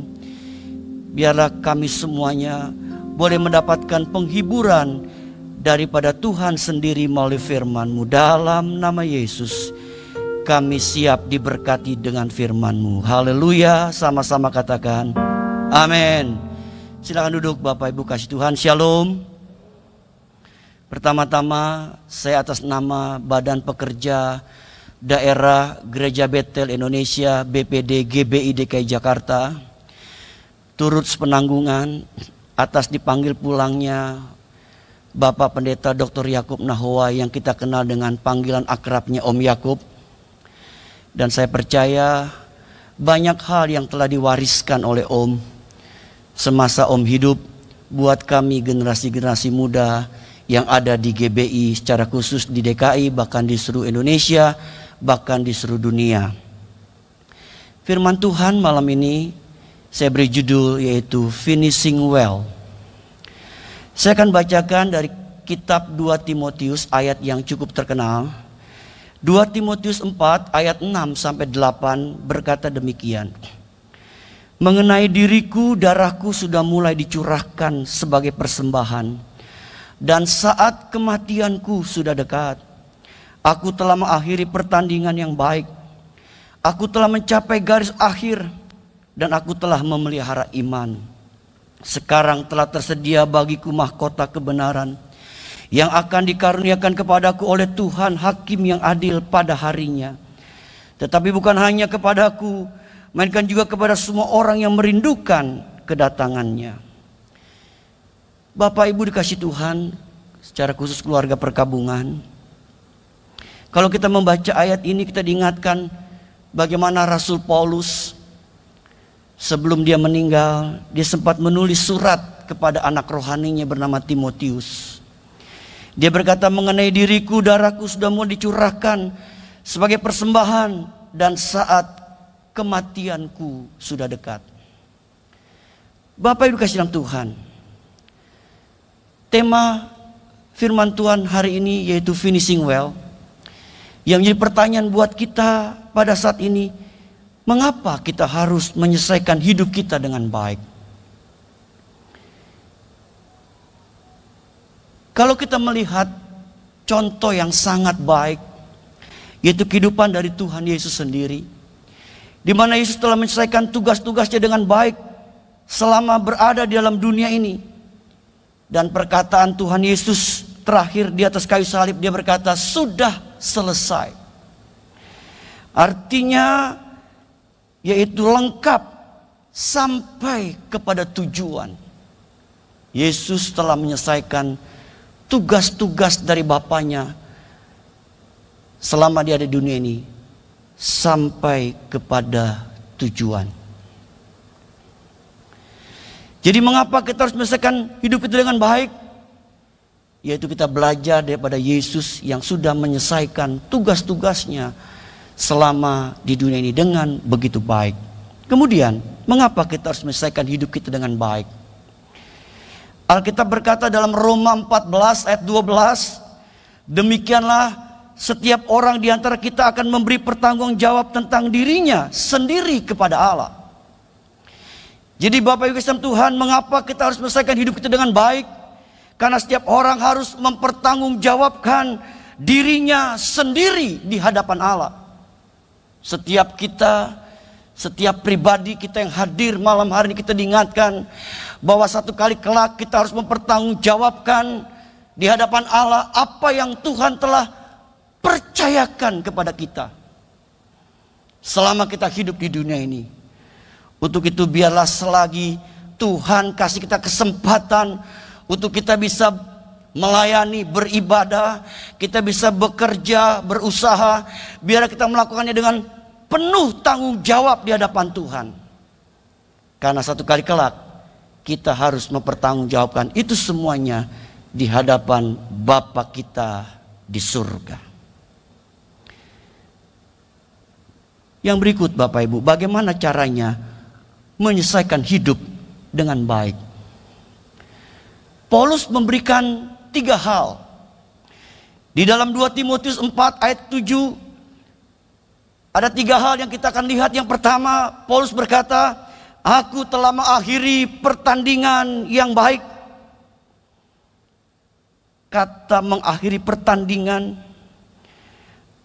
Biarlah kami semuanya boleh mendapatkan penghiburan daripada Tuhan sendiri melalui firman-Mu. Dalam nama Yesus kami siap diberkati dengan firman-Mu. Haleluya, sama-sama katakan amin. Silakan duduk Bapak Ibu kasih Tuhan. Shalom. Pertama-tama saya atas nama Badan Pekerja Daerah Gereja Betel Indonesia BPD GBI DKI Jakarta turut sepenanggungan atas dipanggil pulangnya Bapak Pendeta Dr. Yakub Nahowai yang kita kenal dengan panggilan akrabnya Om Yakub. Dan saya percaya banyak hal yang telah diwariskan oleh Om semasa Om hidup buat kami generasi-generasi muda yang ada di GBI secara khusus di DKI, bahkan di seluruh Indonesia, bahkan di seluruh dunia. Firman Tuhan malam ini saya beri judul yaitu Finishing Well. Saya akan bacakan dari kitab 2 Timotius ayat yang cukup terkenal. 2 Timotius 4 ayat 6 sampai 8 berkata demikian. Mengenai diriku, darahku sudah mulai dicurahkan sebagai persembahan, dan saat kematianku sudah dekat. Aku telah mengakhiri pertandingan yang baik. Aku telah mencapai garis akhir, dan aku telah memelihara iman. Sekarang telah tersedia bagiku mahkota kebenaran yang akan dikaruniakan kepadaku oleh Tuhan Hakim yang adil pada harinya. Tetapi bukan hanya kepadaku, melainkan juga kepada semua orang yang merindukan kedatangannya. Bapak Ibu dikasih Tuhan, secara khusus keluarga Perkabungan, kalau kita membaca ayat ini kita diingatkan bagaimana Rasul Paulus sebelum dia meninggal, dia sempat menulis surat kepada anak rohaninya bernama Timotius. Dia berkata, mengenai diriku, darahku sudah mau dicurahkan sebagai persembahan dan saat kematianku sudah dekat. Bapak Ibu kasih dalam Tuhan, tema firman Tuhan hari ini yaitu finishing well. Yang menjadi pertanyaan buat kita pada saat ini, mengapa kita harus menyelesaikan hidup kita dengan baik? Kalau kita melihat contoh yang sangat baik, yaitu kehidupan dari Tuhan Yesus sendiri, di mana Yesus telah menyelesaikan tugas-tugasnya dengan baik selama berada di dalam dunia ini. Dan perkataan Tuhan Yesus terakhir di atas kayu salib, dia berkata, sudah selesai. Artinya yaitu lengkap sampai kepada tujuan. Yesus telah menyelesaikan tugas-tugas dari Bapaknya selama dia ada di dunia ini sampai kepada tujuan. Jadi mengapa kita harus menyelesaikan hidup kita dengan baik? Yaitu kita belajar daripada Yesus yang sudah menyelesaikan tugas-tugasnya selama di dunia ini dengan begitu baik. Kemudian, mengapa kita harus menyelesaikan hidup kita dengan baik? Alkitab berkata dalam Roma 14 ayat 12, demikianlah setiap orang di antara kita akan memberi pertanggungjawab tentang dirinya sendiri kepada Allah. Jadi Bapak Ibu Kristus Tuhan, mengapa kita harus menyelesaikan hidup kita dengan baik? Karena setiap orang harus mempertanggungjawabkan dirinya sendiri di hadapan Allah. Setiap kita, setiap pribadi kita yang hadir malam hari ini, kita diingatkan bahwa satu kali kelak kita harus mempertanggungjawabkan di hadapan Allah apa yang Tuhan telah percayakan kepada kita selama kita hidup di dunia ini. Untuk itu biarlah selagi Tuhan kasih kita kesempatan untuk kita bisa melayani, beribadah, kita bisa bekerja, berusaha, biar kita melakukannya dengan penuh tanggung jawab di hadapan Tuhan. Karena satu kali kelak kita harus mempertanggungjawabkan itu semuanya di hadapan Bapa kita di surga. Yang berikut Bapak Ibu, bagaimana caranya menyelesaikan hidup dengan baik? Paulus memberikan 3 hal. Di dalam 2 Timotius 4 ayat 7 ada 3 hal yang kita akan lihat. Yang pertama, Paulus berkata, aku telah mengakhiri pertandingan yang baik. Kata mengakhiri pertandingan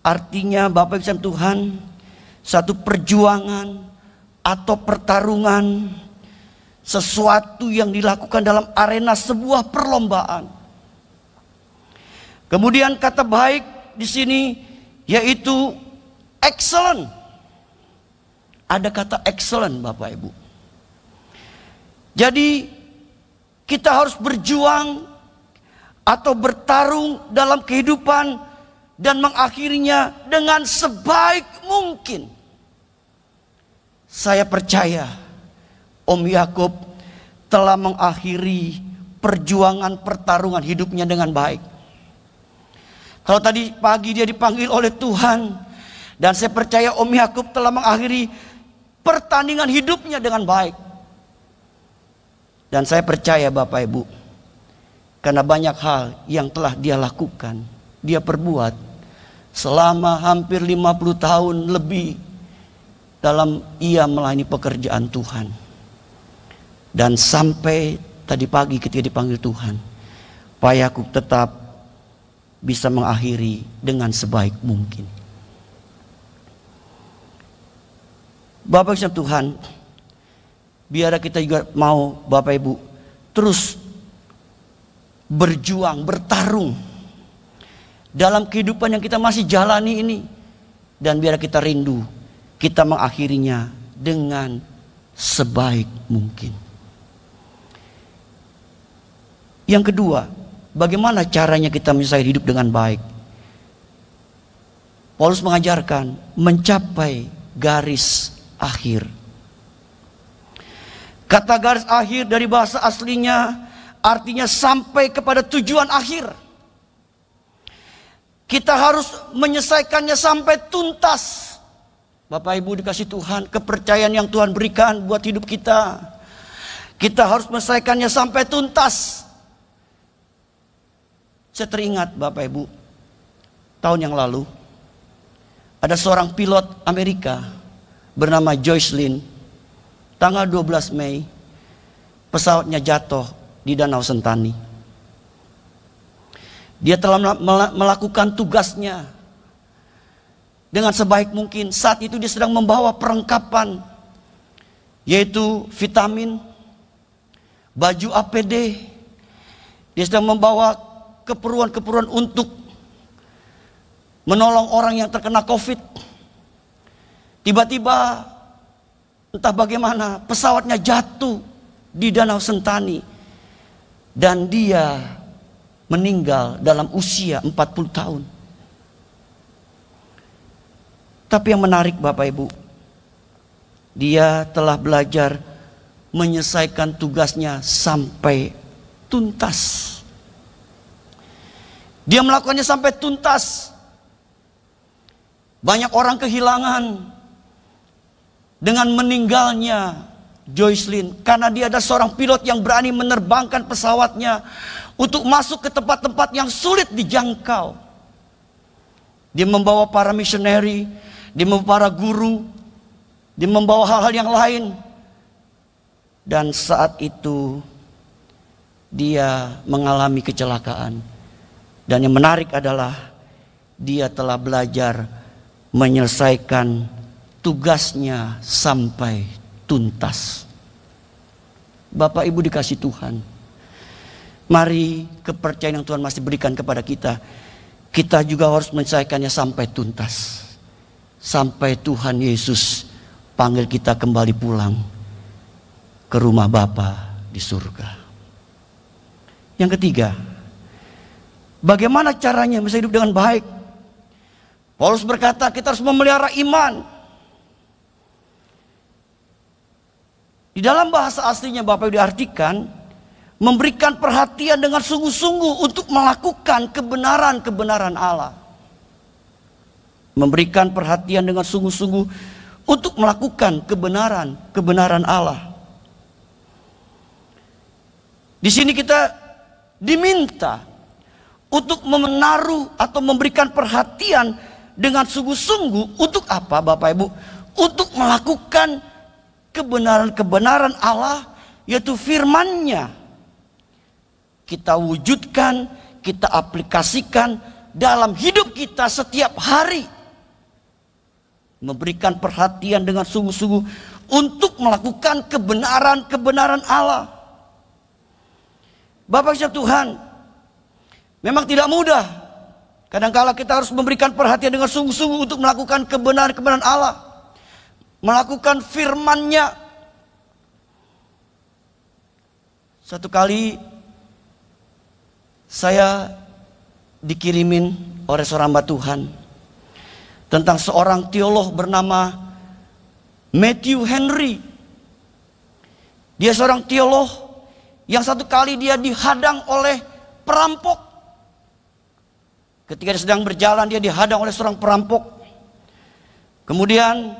artinya Bapak Ibu Tuhan, satu perjuangan atau pertarungan, sesuatu yang dilakukan dalam arena sebuah perlombaan. Kemudian kata baik di sini yaitu excellent. Ada kata excellent Bapak Ibu. Jadi kita harus berjuang atau bertarung dalam kehidupan dan mengakhirinya dengan sebaik mungkin. Saya percaya Om Yakub telah mengakhiri perjuangan pertarungan hidupnya dengan baik. Kalau tadi pagi dia dipanggil oleh Tuhan, dan saya percaya Om Yakub telah mengakhiri pertandingan hidupnya dengan baik. Dan saya percaya Bapak Ibu, karena banyak hal yang telah dia lakukan, dia perbuat selama hampir 50 tahun lebih dalam ia melayani pekerjaan Tuhan. Dan sampai tadi pagi ketika dipanggil Tuhan, Pak Yakub tetap bisa mengakhiri dengan sebaik mungkin. Bapak Ibu Tuhan, biar kita juga mau Bapak Ibu terus berjuang, bertarung dalam kehidupan yang kita masih jalani ini. Dan biar kita rindu, kita mengakhirinya dengan sebaik mungkin. Yang kedua, bagaimana caranya kita menyelesaikan hidup dengan baik? Paulus mengajarkan mencapai garis akhir. Kata garis akhir dari bahasa aslinya artinya sampai kepada tujuan akhir. Kita harus menyelesaikannya sampai tuntas. Bapak Ibu dikasih Tuhan, kepercayaan yang Tuhan berikan buat hidup kita, kita harus menyelesaikannya sampai tuntas. Saya teringat Bapak Ibu, tahun yang lalu ada seorang pilot Amerika bernama Joycelyn. Tanggal 12 Mei pesawatnya jatuh di Danau Sentani. Dia telah melakukan tugasnya dengan sebaik mungkin. Saat itu dia sedang membawa perlengkapan, yaitu vitamin, baju APD. Dia sedang membawa keperluan-keperluan untuk menolong orang yang terkena COVID. Tiba-tiba entah bagaimana pesawatnya jatuh di Danau Sentani dan dia meninggal dalam usia 40 tahun. Tapi yang menarik Bapak Ibu, dia telah belajar menyelesaikan tugasnya sampai tuntas. Dia melakukannya sampai tuntas. Banyak orang kehilangan dengan meninggalnya Joycelyn, karena dia adalah seorang pilot yang berani menerbangkan pesawatnya untuk masuk ke tempat-tempat yang sulit dijangkau. Dia membawa para missionary, dia membawa para guru, dia membawa hal-hal yang lain. Dan saat itu dia mengalami kecelakaan. Dan yang menarik adalah dia telah belajar menyelesaikan tugasnya sampai tuntas. Bapak Ibu dikasih Tuhan, mari kepercayaan yang Tuhan masih berikan kepada kita, kita juga harus menyelesaikannya sampai tuntas. Sampai Tuhan Yesus panggil kita kembali pulang ke rumah Bapa di surga. Yang ketiga, bagaimana caranya bisa hidup dengan baik? Paulus berkata kita harus memelihara iman. Di dalam bahasa aslinya Bapak Ibu diartikan memberikan perhatian dengan sungguh-sungguh untuk melakukan kebenaran-kebenaran Allah. Memberikan perhatian dengan sungguh-sungguh untuk melakukan kebenaran-kebenaran Allah. Di sini kita diminta untuk menaruh atau memberikan perhatian dengan sungguh-sungguh untuk apa Bapak Ibu? Untuk melakukan kebenaran-kebenaran Allah, yaitu firman-Nya. Kita wujudkan, kita aplikasikan dalam hidup kita setiap hari. Memberikan perhatian dengan sungguh-sungguh untuk melakukan kebenaran-kebenaran Allah. Bapak Ibu Tuhan, memang tidak mudah. Kadang-kala kita harus memberikan perhatian dengan sungguh-sungguh untuk melakukan kebenaran-kebenaran Allah, melakukan firman-Nya. Satu kali saya dikirimin oleh seorang hamba Tuhan tentang seorang teolog bernama Matthew Henry. Dia seorang teolog yang satu kali dia dihadang oleh perampok. Ketika dia sedang berjalan, dia dihadang oleh seorang perampok. Kemudian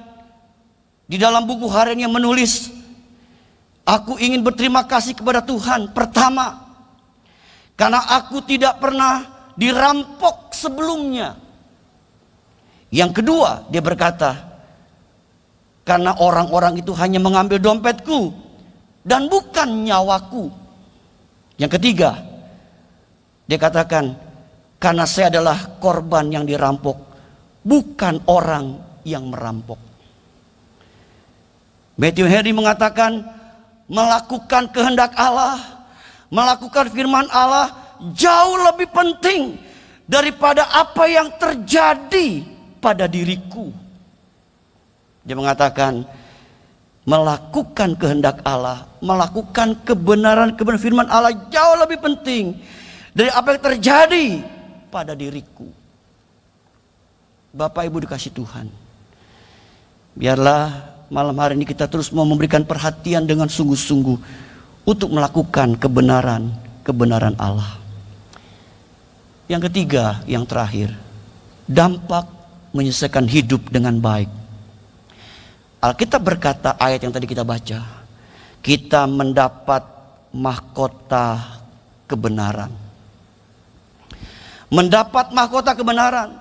di dalam buku hariannya menulis, aku ingin berterima kasih kepada Tuhan. Pertama, karena aku tidak pernah dirampok sebelumnya. Yang kedua, dia berkata, karena orang-orang itu hanya mengambil dompetku dan bukan nyawaku. Yang ketiga, dia katakan, karena saya adalah korban yang dirampok, bukan orang yang merampok. Matthew Henry mengatakan, melakukan kehendak Allah, melakukan firman Allah jauh lebih penting daripada apa yang terjadi pada diriku. Dia mengatakan, melakukan kehendak Allah, melakukan kebenaran firman Allah jauh lebih penting dari apa yang terjadi pada diriku. Bapak Ibu dikasih Tuhan, biarlah malam hari ini kita terus mau memberikan perhatian dengan sungguh-sungguh untuk melakukan kebenaran Allah. Yang ketiga, yang terakhir, dampak menyelesaikan hidup dengan baik. Alkitab berkata, ayat yang tadi kita baca, kita mendapat mahkota kebenaran. Mendapat mahkota kebenaran.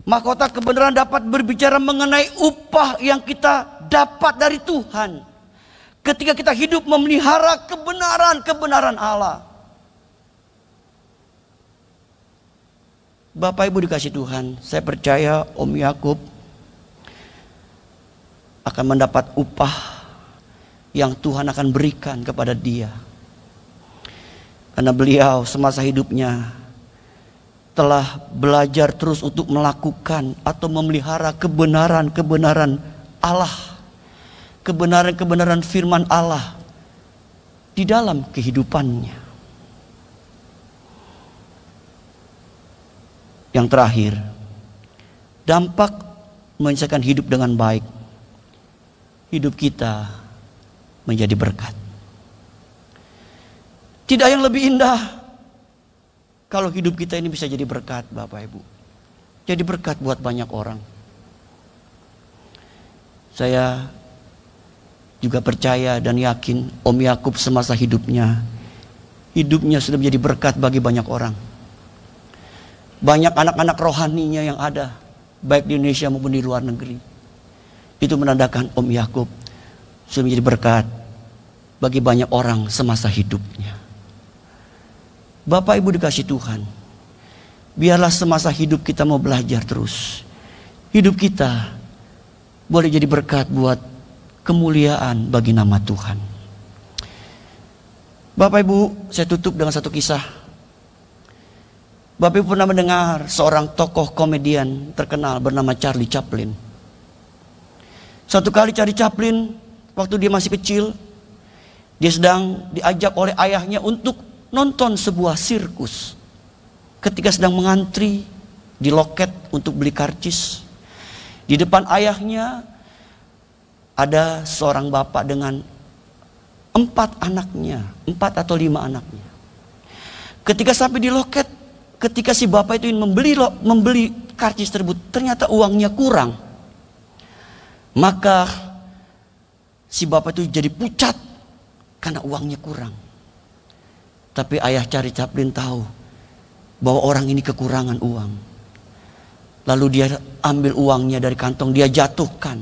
Mahkota kebenaran dapat berbicara mengenai upah yang kita dapat dari Tuhan ketika kita hidup memelihara kebenaran Allah. Bapak Ibu dikasih Tuhan, saya percaya Om Yakub akan mendapat upah yang Tuhan akan berikan kepada dia. Karena beliau semasa hidupnya telah belajar terus untuk melakukan atau memelihara kebenaran Allah. Kebenaran firman Allah di dalam kehidupannya. Yang terakhir, dampak menyelesaikan hidup dengan baik. Hidup kita menjadi berkat. Tidak yang lebih indah kalau hidup kita ini bisa jadi berkat, Bapak Ibu. Jadi berkat buat banyak orang. Saya juga percaya dan yakin Om Yakub semasa hidupnya sudah menjadi berkat bagi banyak orang. Banyak anak-anak rohaninya yang ada, baik di Indonesia maupun di luar negeri. Itu menandakan Om Yakub sudah menjadi berkat bagi banyak orang semasa hidupnya. Bapak Ibu dikasih Tuhan, biarlah semasa hidup kita mau belajar terus. Hidup kita boleh jadi berkat buat kemuliaan bagi nama Tuhan. Bapak Ibu, saya tutup dengan satu kisah. Bapak Ibu pernah mendengar seorang tokoh komedian terkenal bernama Charlie Chaplin. Satu kali Charlie Chaplin, waktu dia masih kecil, dia sedang diajak oleh ayahnya untuk nonton sebuah sirkus. Ketika sedang mengantri di loket untuk beli karcis, di depan ayahnya ada seorang bapak dengan 4 anaknya, 4 atau 5 anaknya. Ketika sampai di loket, ketika si bapak itu ingin membeli karcis tersebut, ternyata uangnya kurang. Maka si bapak itu jadi pucat karena uangnya kurang. Tapi ayah Charlie Chaplin tahu bahwa orang ini kekurangan uang. Lalu dia ambil uangnya dari kantong, dia jatuhkan.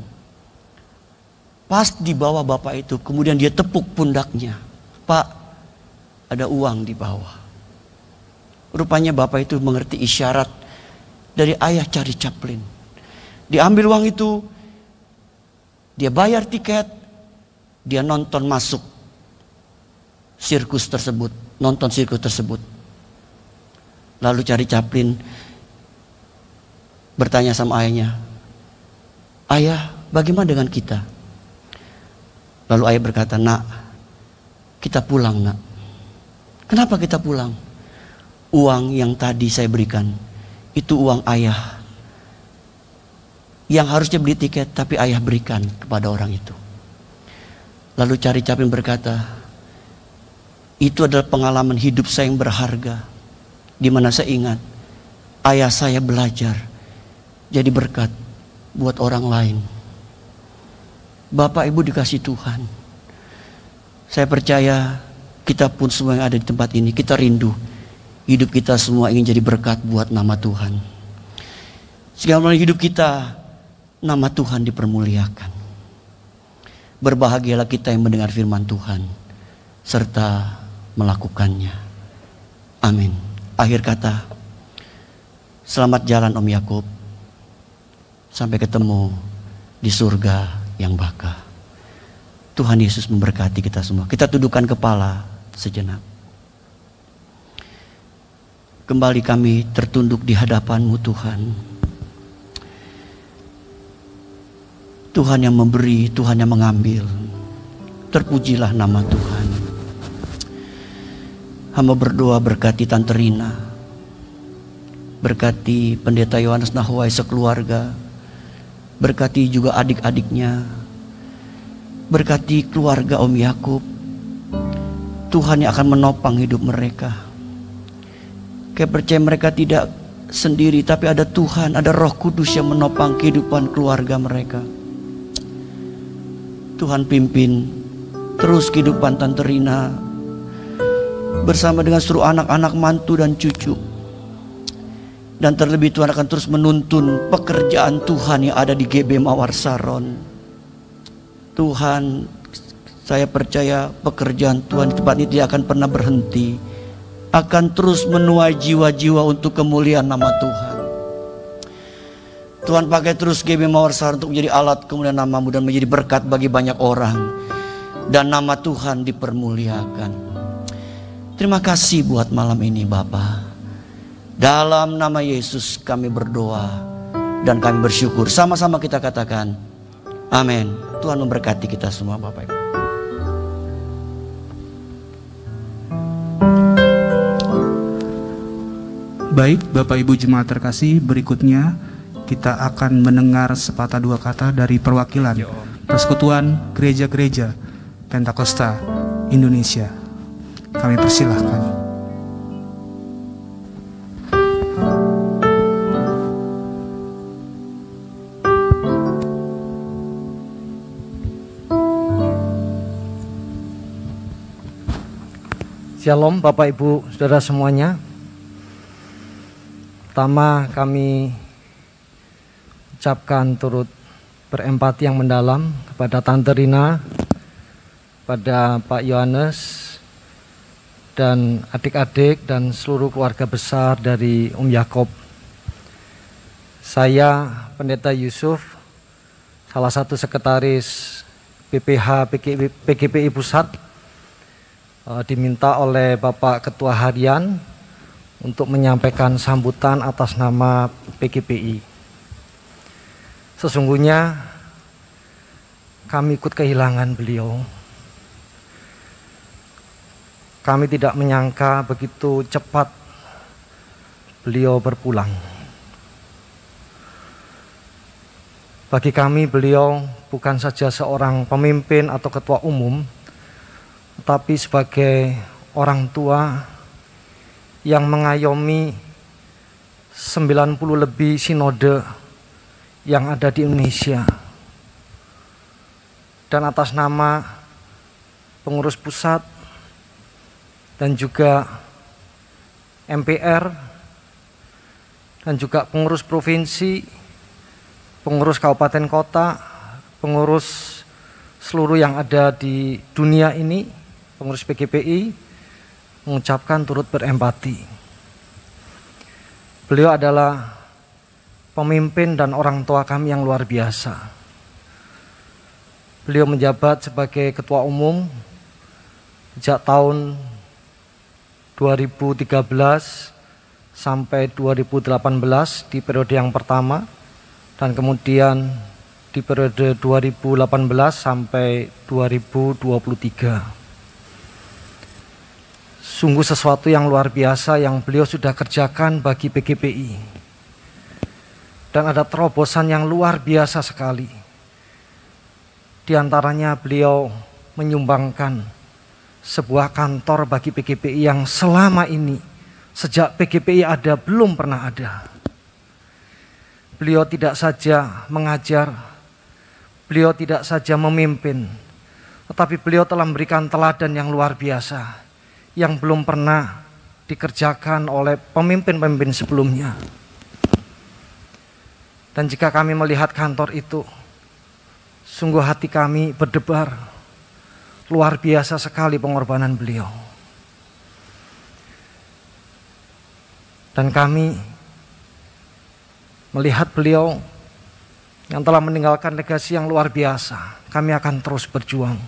Pas di bawah bapak itu, kemudian dia tepuk pundaknya. Pak, ada uang di bawah. Rupanya bapak itu mengerti isyarat dari ayah Charlie Chaplin. Diambil uang itu, dia bayar tiket, dia nonton masuk sirkus tersebut, nonton sirkus tersebut. Lalu Charlie Chaplin bertanya sama ayahnya, "Ayah, bagaimana dengan kita?" Lalu ayah berkata, "Nak, kita pulang, nak." "Kenapa kita pulang?" "Uang yang tadi saya berikan, itu uang ayah. Yang harusnya beli tiket, tapi ayah berikan kepada orang itu." Lalu Charlie Chaplin berkata, "Itu adalah pengalaman hidup saya yang berharga, di mana saya ingat ayah saya belajar jadi berkat buat orang lain." Bapak Ibu dikasih Tuhan, saya percaya kita pun semua yang ada di tempat ini, kita rindu hidup kita semua ingin jadi berkat buat nama Tuhan. Sehingga melalui hidup kita, nama Tuhan dipermuliakan. Berbahagialah kita yang mendengar firman Tuhan serta melakukannya. Amin. Akhir kata, selamat jalan Om Yakub. Sampai ketemu di surga yang baka. Tuhan Yesus memberkati kita semua. Kita tundukkan kepala sejenak. kembali kami tertunduk di hadapan-Mu Tuhan. Tuhan yang memberi, Tuhan yang mengambil. Terpujilah nama Tuhan. Hamba berdoa berkati Tante Rina, berkati Pendeta Yohanes Nahwai sekeluarga, berkati juga adik-adiknya, berkati keluarga Om Yakub. Tuhan yang akan menopang hidup mereka. Kayak percaya mereka tidak sendiri, tapi ada Tuhan, ada Roh Kudus yang menopang kehidupan keluarga mereka. Tuhan pimpin terus kehidupan Tante Rina bersama dengan seluruh anak-anak, mantu dan cucu. Dan terlebih Tuhan akan terus menuntun pekerjaan Tuhan yang ada di GB Mawar Saron. Tuhan, saya percaya pekerjaan Tuhan di tempat ini tidak akan pernah berhenti, akan terus menuai jiwa-jiwa untuk kemuliaan nama Tuhan. Tuhan pakai terus GB Mawar Saron untuk menjadi alat kemuliaan nama-Mu dan menjadi berkat bagi banyak orang, dan nama Tuhan dipermuliakan. Terima kasih buat malam ini Bapa. Dalam nama Yesus kami berdoa dan kami bersyukur. Sama-sama kita katakan amin. Tuhan memberkati kita semua Bapak Ibu. Baik, Bapak Ibu jemaat terkasih, berikutnya kita akan mendengar sepatah dua kata dari perwakilan Persekutuan Gereja-Gereja Pentakosta Indonesia. Kami persilahkan. Shalom Bapak Ibu Saudara semuanya. Pertama kami ucapkan turut berempati yang mendalam kepada Tante Rina, pada Pak Yohanes, dan adik-adik dan seluruh keluarga besar dari Om Yakub. Saya Pendeta Yusuf, salah satu sekretaris PPH PGPI Pusat, diminta oleh Bapak Ketua Harian untuk menyampaikan sambutan atas nama PGPI. Sesungguhnya kami ikut kehilangan beliau. Kami tidak menyangka begitu cepat beliau berpulang. Bagi kami beliau bukan saja seorang pemimpin atau ketua umum, tetapi sebagai orang tua yang mengayomi 90 lebih sinode yang ada di Indonesia. Dan atas nama pengurus pusat dan juga MPR dan juga pengurus provinsi, pengurus kabupaten kota, pengurus seluruh yang ada di dunia ini, pengurus PGPI, mengucapkan turut berempati. Beliau adalah pemimpin dan orang tua kami yang luar biasa. Beliau menjabat sebagai ketua umum sejak tahun 2013 sampai 2018 di periode yang pertama, dan kemudian di periode 2018 sampai 2023. Sungguh sesuatu yang luar biasa yang beliau sudah kerjakan bagi PGPI. Dan ada terobosan yang luar biasa sekali. Di antaranya beliau menyumbangkan sebuah kantor bagi PGPI yang selama ini, sejak PGPI ada, belum pernah ada. Beliau tidak saja mengajar, beliau tidak saja memimpin, tetapi beliau telah memberikan teladan yang luar biasa, yang belum pernah dikerjakan oleh pemimpin-pemimpin sebelumnya. Dan jika kami melihat kantor itu, sungguh hati kami berdebar. Luar biasa sekali pengorbanan beliau. Dan kami melihat beliau yang telah meninggalkan legasi yang luar biasa. Kami akan terus berjuang.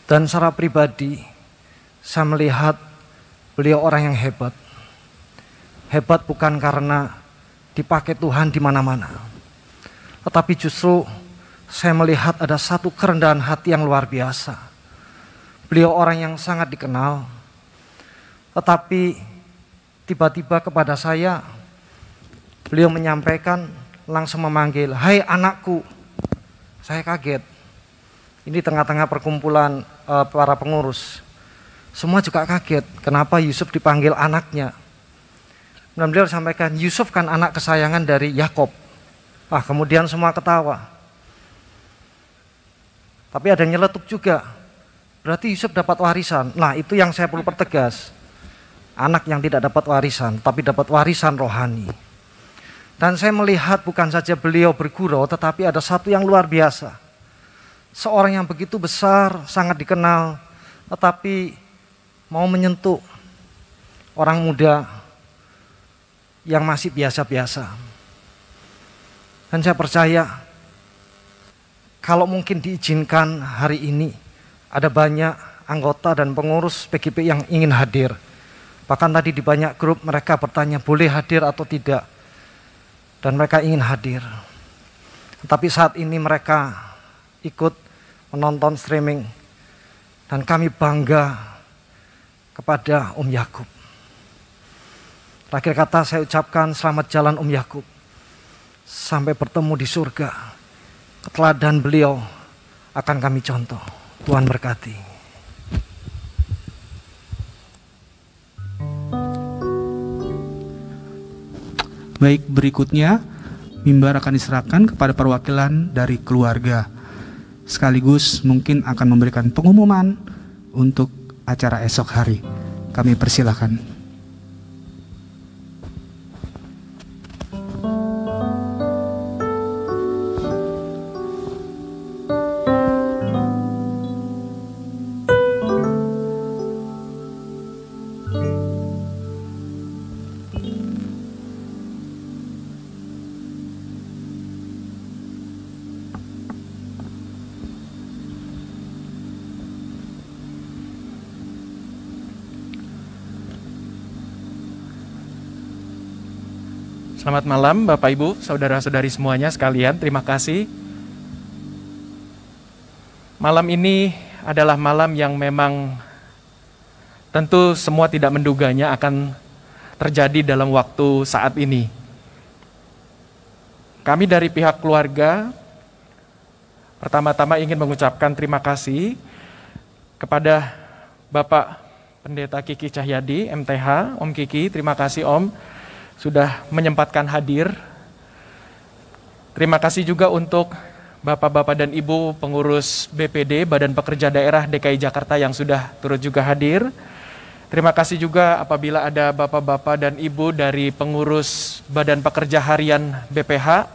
Dan secara pribadi, saya melihat beliau orang yang hebat. hebat bukan karena dipakai Tuhan di mana-mana, tetapi justru saya melihat ada satu kerendahan hati yang luar biasa. Beliau orang yang sangat dikenal, tetapi tiba-tiba kepada saya beliau menyampaikan, langsung memanggil, "Hai anakku." Saya kaget. Ini tengah-tengah perkumpulan para pengurus. Semua juga kaget, kenapa Yusuf dipanggil anaknya. Dan beliau sampaikan, Yusuf kan anak kesayangan dari Yakob. Kemudian semua ketawa. Tapi ada yang nyeletuk juga. Berarti Yusuf dapat warisan. Nah, itu yang saya perlu pertegas. Anak yang tidak dapat warisan, tapi dapat warisan rohani. Dan saya melihat bukan saja beliau bergurau, tetapi ada satu yang luar biasa. Seorang yang begitu besar, sangat dikenal, tetapi mau menyentuh orang muda yang masih biasa-biasa. Dan saya percaya kalau mungkin diizinkan hari ini ada banyak anggota dan pengurus PGP yang ingin hadir. Bahkan tadi di banyak grup mereka bertanya boleh hadir atau tidak. Dan mereka ingin hadir. Tapi saat ini mereka ikut menonton streaming. Dan kami bangga kepada Om Yakub. Terakhir kata saya ucapkan selamat jalan Om Yakub. Sampai bertemu di surga. Teladan beliau akan kami contoh. Tuhan berkati. Baik, berikutnya mimbar akan diserahkan kepada perwakilan dari keluarga. Sekaligus mungkin akan memberikan pengumuman untuk acara esok hari. Kami persilahkan. Selamat malam Bapak Ibu, saudara-saudari semuanya sekalian, terima kasih. Malam ini adalah malam yang memang tentu semua tidak menduganya akan terjadi dalam waktu saat ini. Kami dari pihak keluarga pertama-tama ingin mengucapkan terima kasih kepada Bapak Pendeta Kiki Cahyadi, MTH, Om Kiki, terima kasih Om sudah menyempatkan hadir. Terima kasih juga untuk Bapak-Bapak dan Ibu pengurus BPD, Badan Pekerja Daerah DKI Jakarta yang sudah turut juga hadir. Terima kasih juga apabila ada Bapak-Bapak dan Ibu dari pengurus Badan Pekerja Harian BPH.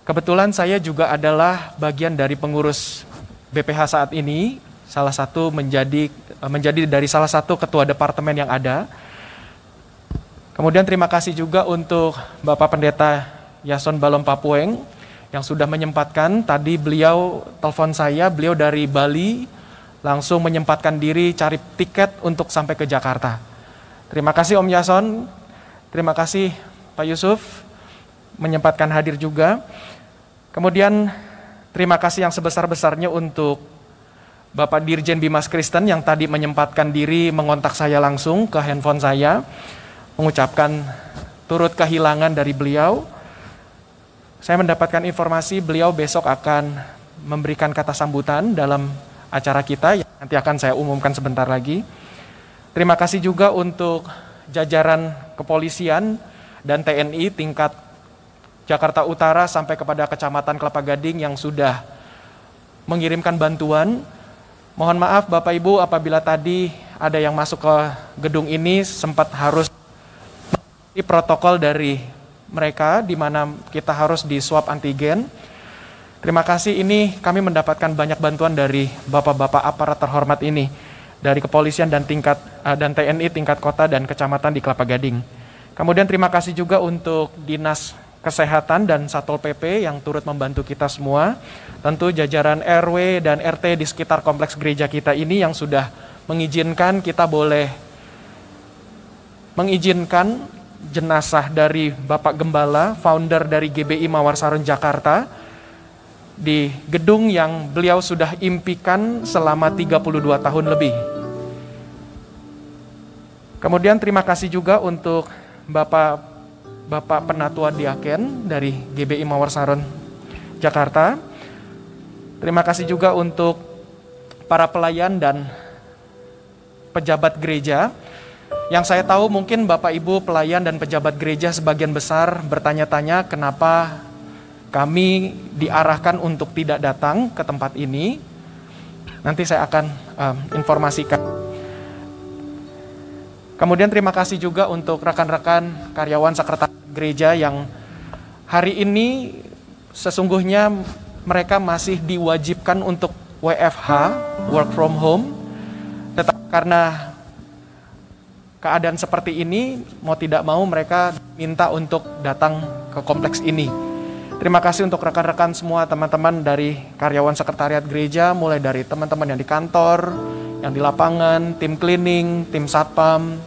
Kebetulan saya juga adalah bagian dari pengurus BPH saat ini, salah satu menjadi dari salah satu ketua departemen yang ada. Kemudian terima kasih juga untuk Bapak Pendeta Yason Balom Papueng yang sudah menyempatkan, tadi beliau telepon saya, beliau dari Bali langsung menyempatkan diri cari tiket untuk sampai ke Jakarta. Terima kasih Om Yason, terima kasih Pak Yusuf menyempatkan hadir juga. Kemudian terima kasih yang sebesar-besarnya untuk Bapak Dirjen Bimas Kristen yang tadi menyempatkan diri mengontak saya langsung ke handphone saya, mengucapkan turut kehilangan dari beliau. Saya mendapatkan informasi beliau besok akan memberikan kata sambutan dalam acara kita yang nanti akan saya umumkan sebentar lagi. Terima kasih juga untuk jajaran kepolisian dan TNI tingkat Jakarta Utara sampai kepada Kecamatan Kelapa Gading yang sudah mengirimkan bantuan. Mohon maaf Bapak Ibu apabila tadi ada yang masuk ke gedung ini sempat harus protokol dari mereka di mana kita harus di swab antigen. Terima kasih, ini kami mendapatkan banyak bantuan dari bapak-bapak aparat terhormat ini dari kepolisian dan TNI tingkat kota dan kecamatan di Kelapa Gading. Kemudian terima kasih juga untuk Dinas Kesehatan dan Satpol PP yang turut membantu kita semua. Tentu jajaran RW dan RT di sekitar kompleks gereja kita ini yang sudah mengizinkan kita boleh mengizinkan jenazah dari Bapak Gembala, founder dari GBI Mawar Saron Jakarta, di gedung yang beliau sudah impikan selama 32 tahun lebih. Kemudian terima kasih juga untuk Bapak Penatua Diaken dari GBI Mawar Saron Jakarta. Terima kasih juga untuk para pelayan dan pejabat gereja. Yang saya tahu mungkin Bapak Ibu pelayan dan pejabat gereja sebagian besar bertanya-tanya kenapa kami diarahkan untuk tidak datang ke tempat ini. Nanti saya akan informasikan. Kemudian terima kasih juga untuk rekan-rekan karyawan sekretariat gereja yang hari ini sesungguhnya mereka masih diwajibkan untuk WFH, work from home. Tetapi karena keadaan seperti ini, mau tidak mau mereka minta untuk datang ke kompleks ini. Terima kasih untuk rekan-rekan semua teman-teman dari karyawan sekretariat gereja, mulai dari teman-teman yang di kantor, yang di lapangan, tim cleaning, tim satpam.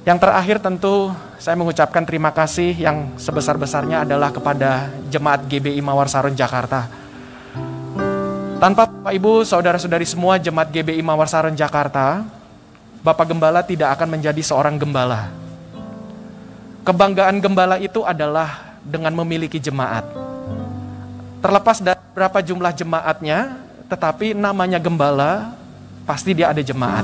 Yang terakhir tentu saya mengucapkan terima kasih yang sebesar-besarnya adalah kepada Jemaat GBI Mawar Saron Jakarta. Tanpa Bapak Ibu, saudara-saudari semua Jemaat GBI Mawar Saron Jakarta, Bapak Gembala tidak akan menjadi seorang gembala. Kebanggaan gembala itu adalah dengan memiliki jemaat. Terlepas dari berapa jumlah jemaatnya, tetapi namanya gembala, pasti dia ada jemaat.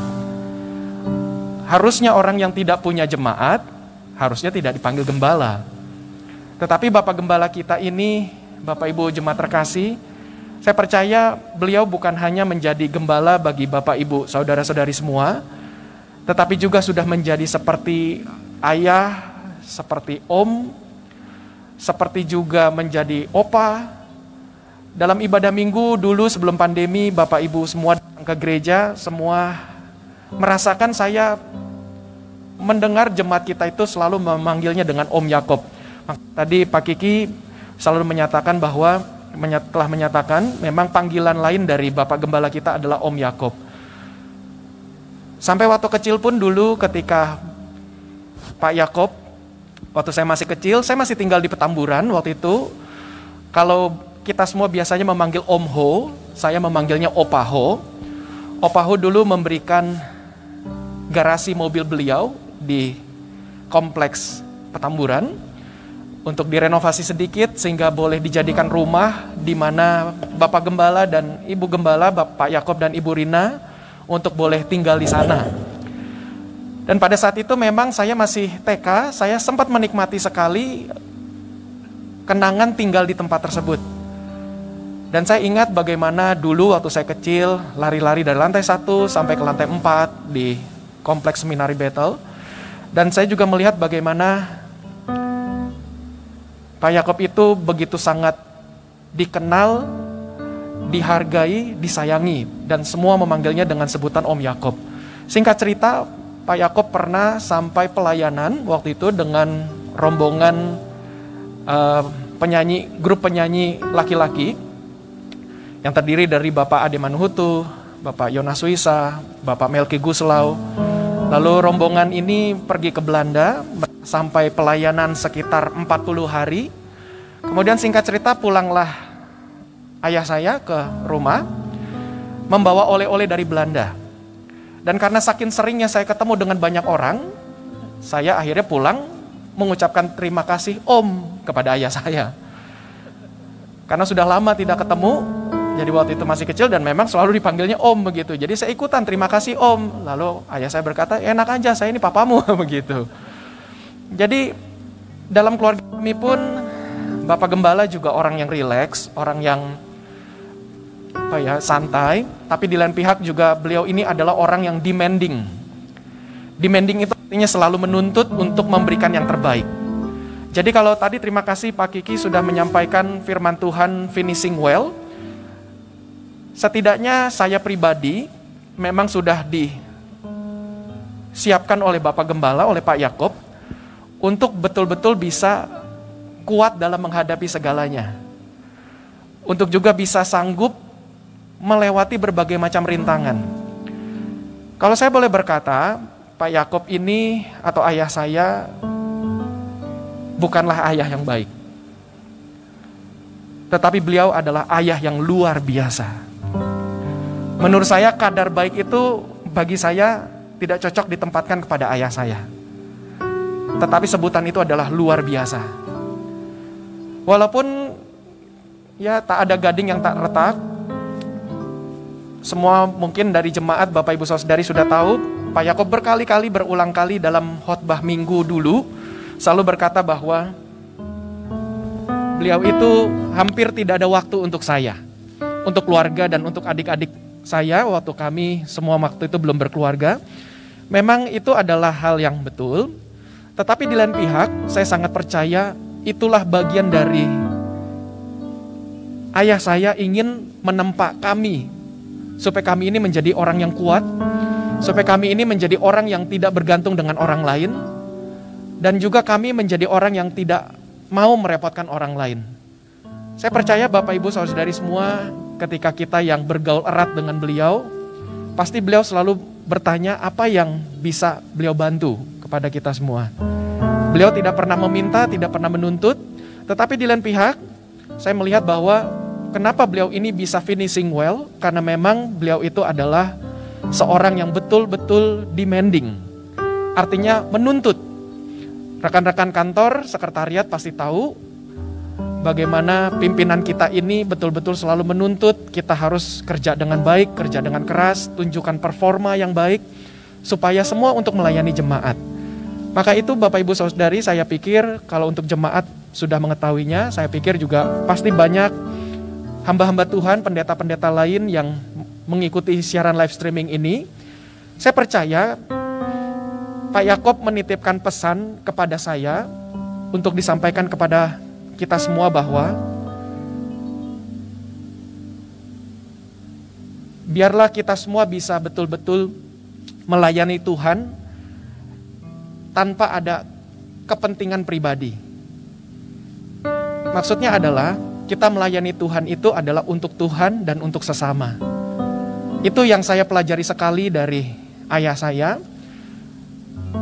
Harusnya orang yang tidak punya jemaat, harusnya tidak dipanggil gembala. Tetapi Bapak Gembala kita ini, Bapak Ibu jemaat terkasih, saya percaya beliau bukan hanya menjadi gembala bagi Bapak Ibu, saudara-saudari semua, tetapi juga sudah menjadi seperti ayah, seperti om, seperti juga menjadi opa. Dalam ibadah minggu dulu sebelum pandemi, Bapak Ibu semua datang ke gereja, semua merasakan saya mendengar jemaat kita itu selalu memanggilnya dengan Om Yakob. Tadi Pak Kiki selalu menyatakan bahwa telah menyatakan memang panggilan lain dari Bapak Gembala kita adalah Om Yakob. Sampai waktu kecil pun dulu ketika Pak Yakob, waktu saya masih kecil, saya masih tinggal di Petamburan waktu itu. Kalau kita semua biasanya memanggil Om Ho, saya memanggilnya Opa Ho. Opa Ho dulu memberikan garasi mobil beliau di kompleks Petamburan untuk direnovasi sedikit sehingga boleh dijadikan rumah di mana Bapak Gembala dan Ibu Gembala, Bapak Yakob dan Ibu Rina untuk boleh tinggal di sana. Dan pada saat itu memang saya masih TK, saya sempat menikmati sekali kenangan tinggal di tempat tersebut. Dan saya ingat bagaimana dulu waktu saya kecil lari-lari dari lantai 1 sampai ke lantai 4 di kompleks Seminari Bethel. Dan saya juga melihat bagaimana Pak Yakob itu begitu sangat dikenal, dihargai, disayangi, dan semua memanggilnya dengan sebutan Om Yakob. Singkat cerita, Pak Yakob pernah sampai pelayanan waktu itu dengan rombongan grup penyanyi laki-laki yang terdiri dari Bapak Ade Manuhutu, Bapak Yonas Suisa, Bapak Melki Guslau. Lalu rombongan ini pergi ke Belanda sampai pelayanan sekitar 40 hari. Kemudian singkat cerita pulanglah ayah saya ke rumah membawa oleh-oleh dari Belanda. Dan karena saking seringnya saya ketemu dengan banyak orang, saya akhirnya pulang mengucapkan terima kasih Om kepada ayah saya. Karena sudah lama tidak ketemu, jadi waktu itu masih kecil dan memang selalu dipanggilnya Om begitu. Jadi saya ikutan terima kasih Om. Lalu ayah saya berkata, enak aja saya ini papamu begitu. Jadi dalam keluarga kami pun Bapak Gembala juga orang yang rileks, orang yang santai. Tapi di lain pihak juga beliau ini adalah orang yang demanding. Demanding itu artinya selalu menuntut untuk memberikan yang terbaik. Jadi kalau tadi terima kasih Pak Kiki sudah menyampaikan firman Tuhan finishing well. Setidaknya saya pribadi memang sudah disiapkan oleh Bapak Gembala, oleh Pak Yakob, untuk betul-betul bisa kuat dalam menghadapi segalanya. Untuk juga bisa sanggup melewati berbagai macam rintangan. Kalau saya boleh berkata, Pak Yakob ini atau ayah saya bukanlah ayah yang baik. Tetapi beliau adalah ayah yang luar biasa. Menurut saya kadar baik itu bagi saya tidak cocok ditempatkan kepada ayah saya. Tetapi sebutan itu adalah luar biasa. Walaupun ya tak ada gading yang tak retak. Semua mungkin dari jemaat Bapak Ibu Saudari sudah tahu, Pak Yakob berkali-kali berulang kali dalam khotbah minggu dulu selalu berkata bahwa beliau itu hampir tidak ada waktu untuk saya, untuk keluarga dan untuk adik-adik saya waktu kami semua waktu itu belum berkeluarga. Memang itu adalah hal yang betul, tetapi di lain pihak saya sangat percaya itulah bagian dari ayah saya ingin menempa kami supaya kami ini menjadi orang yang kuat, supaya kami ini menjadi orang yang tidak bergantung dengan orang lain, dan juga kami menjadi orang yang tidak mau merepotkan orang lain. Saya percaya Bapak Ibu Saudari semua, ketika kita yang bergaul erat dengan beliau, pasti beliau selalu bertanya apa yang bisa beliau bantu kepada kita semua. Beliau tidak pernah meminta, tidak pernah menuntut, tetapi di lain pihak saya melihat bahwa kenapa beliau ini bisa finishing well, karena memang beliau itu adalah seorang yang betul-betul demanding. Artinya menuntut. Rekan-rekan kantor, sekretariat pasti tahu bagaimana pimpinan kita ini betul-betul selalu menuntut kita harus kerja dengan baik, kerja dengan keras, tunjukkan performa yang baik, supaya semua untuk melayani jemaat. Maka itu Bapak Ibu Saudari, saya pikir kalau untuk jemaat sudah mengetahuinya, saya pikir juga pasti banyak hamba-hamba Tuhan, pendeta-pendeta lain yang mengikuti siaran live streaming ini. Saya percaya Pak Yakob menitipkan pesan kepada saya untuk disampaikan kepada kita semua bahwa biarlah kita semua bisa betul-betul melayani Tuhan tanpa ada kepentingan pribadi. Maksudnya adalah kita melayani Tuhan itu adalah untuk Tuhan dan untuk sesama. Itu yang saya pelajari sekali dari ayah saya.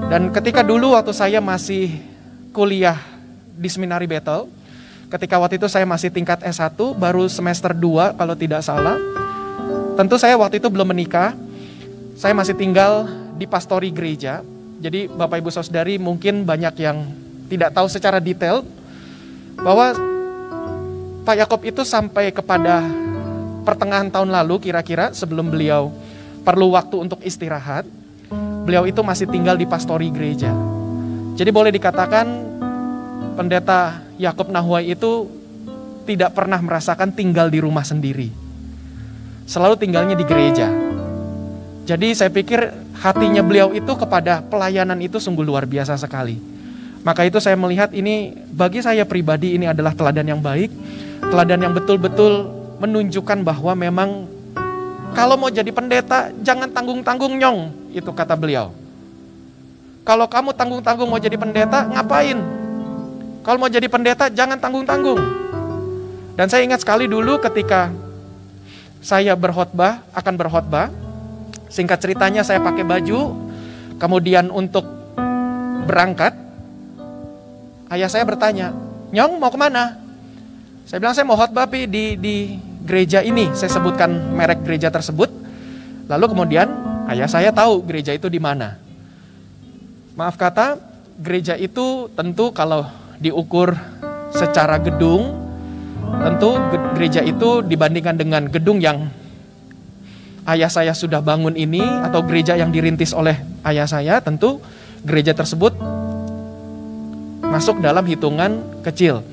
Dan ketika dulu waktu saya masih kuliah di Seminari Bethel, ketika waktu itu saya masih tingkat S1, baru semester 2 kalau tidak salah. Tentu saya waktu itu belum menikah, saya masih tinggal di pastori gereja. Jadi Bapak Ibu Saudari mungkin banyak yang tidak tahu secara detail bahwa Pak Yakob itu sampai kepada pertengahan tahun lalu kira-kira sebelum beliau perlu waktu untuk istirahat, beliau itu masih tinggal di pastori gereja. Jadi boleh dikatakan pendeta Yakob Nahuai itu tidak pernah merasakan tinggal di rumah sendiri. Selalu tinggalnya di gereja. Jadi saya pikir hatinya beliau itu kepada pelayanan itu sungguh luar biasa sekali. Maka itu saya melihat ini bagi saya pribadi ini adalah teladan yang baik, teladan yang betul-betul menunjukkan bahwa memang kalau mau jadi pendeta jangan tanggung-tanggung nyong, itu kata beliau. Kalau kamu tanggung-tanggung mau jadi pendeta ngapain? Kalau mau jadi pendeta jangan tanggung-tanggung. Dan saya ingat sekali dulu ketika saya akan berkhotbah, singkat ceritanya saya pakai baju, kemudian untuk berangkat, ayah saya bertanya, "Nyong mau kemana?" Saya bilang saya mau khotbah di gereja ini. Saya sebutkan merek gereja tersebut. Lalu kemudian ayah saya tahu gereja itu di mana. Maaf kata, gereja itu tentu kalau diukur secara gedung, tentu gereja itu dibandingkan dengan gedung yang ayah saya sudah bangun ini atau gereja yang dirintis oleh ayah saya, tentu gereja tersebut masuk dalam hitungan kecil.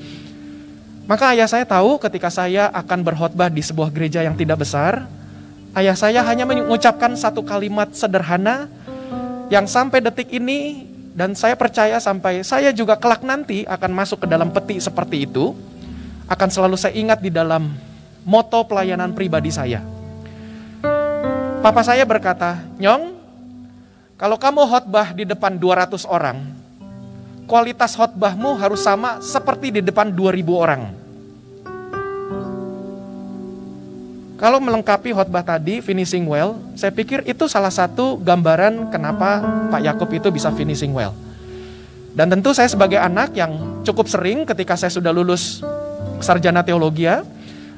Maka ayah saya tahu ketika saya akan berkhotbah di sebuah gereja yang tidak besar, ayah saya hanya mengucapkan satu kalimat sederhana yang sampai detik ini, dan saya percaya sampai saya juga kelak nanti akan masuk ke dalam peti seperti itu, akan selalu saya ingat di dalam moto pelayanan pribadi saya. Papa saya berkata, "Nyong, kalau kamu khotbah di depan 200 orang, kualitas khotbahmu harus sama seperti di depan 2000 orang." Kalau melengkapi khotbah tadi, finishing well, saya pikir itu salah satu gambaran kenapa Pak Yakub itu bisa finishing well. Dan tentu saya sebagai anak yang cukup sering ketika saya sudah lulus sarjana teologi,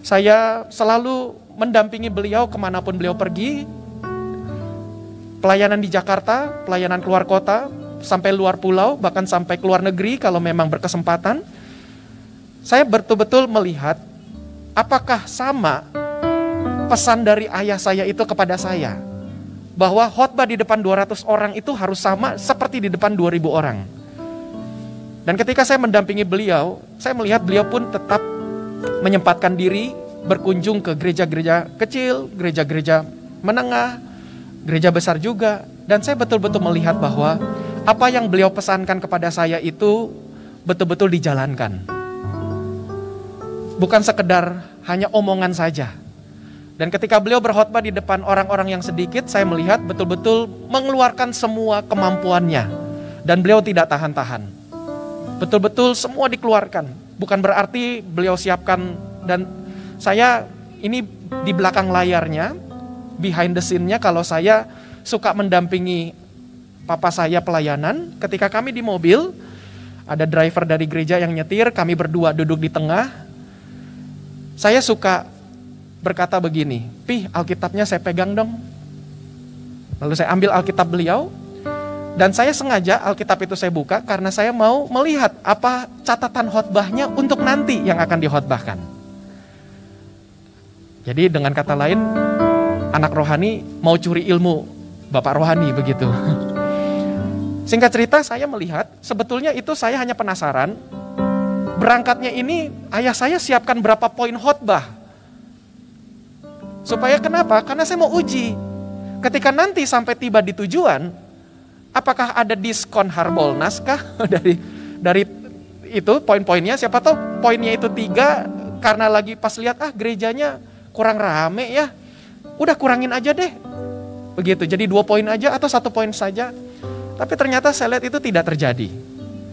saya selalu mendampingi beliau kemanapun beliau pergi, pelayanan di Jakarta, pelayanan keluar kota, sampai luar pulau, bahkan sampai ke luar negeri kalau memang berkesempatan. Saya betul-betul melihat apakah sama pesan dari ayah saya itu kepada saya, bahwa khotbah di depan 200 orang itu harus sama seperti di depan 2000 orang. Dan ketika saya mendampingi beliau, saya melihat beliau pun tetap menyempatkan diri berkunjung ke gereja-gereja kecil, gereja-gereja menengah, gereja besar juga. Dan saya betul-betul melihat bahwa apa yang beliau pesankan kepada saya itu betul-betul dijalankan. Bukan sekedar hanya omongan saja. Dan ketika beliau berkhotbah di depan orang-orang yang sedikit, saya melihat betul-betul mengeluarkan semua kemampuannya. Dan beliau tidak tahan-tahan. Betul-betul semua dikeluarkan. Bukan berarti beliau siapkan, dan saya ini di belakang layarnya, behind the scene-nya, kalau saya suka mendampingi papa saya pelayanan, ketika kami di mobil, ada driver dari gereja yang nyetir, kami berdua duduk di tengah, saya suka berkata begini, "Pi, Alkitabnya saya pegang dong." Lalu saya ambil Alkitab beliau, dan saya sengaja Alkitab itu saya buka karena saya mau melihat apa catatan khotbahnya untuk nanti yang akan dikhotbahkan. Jadi dengan kata lain, anak rohani mau curi ilmu bapak rohani begitu. Singkat cerita, saya melihat sebetulnya itu saya hanya penasaran. Berangkatnya ini ayah saya siapkan berapa poin khotbah. Supaya kenapa? Karena saya mau uji. Ketika nanti sampai tiba di tujuan, apakah ada diskon Harbolnas kah dari itu poin-poinnya? Siapa tahu poinnya itu 3 karena lagi pas lihat gerejanya kurang rame ya. Udah kurangin aja deh. Begitu. Jadi 2 poin aja atau 1 poin saja. Tapi ternyata saya lihat itu tidak terjadi.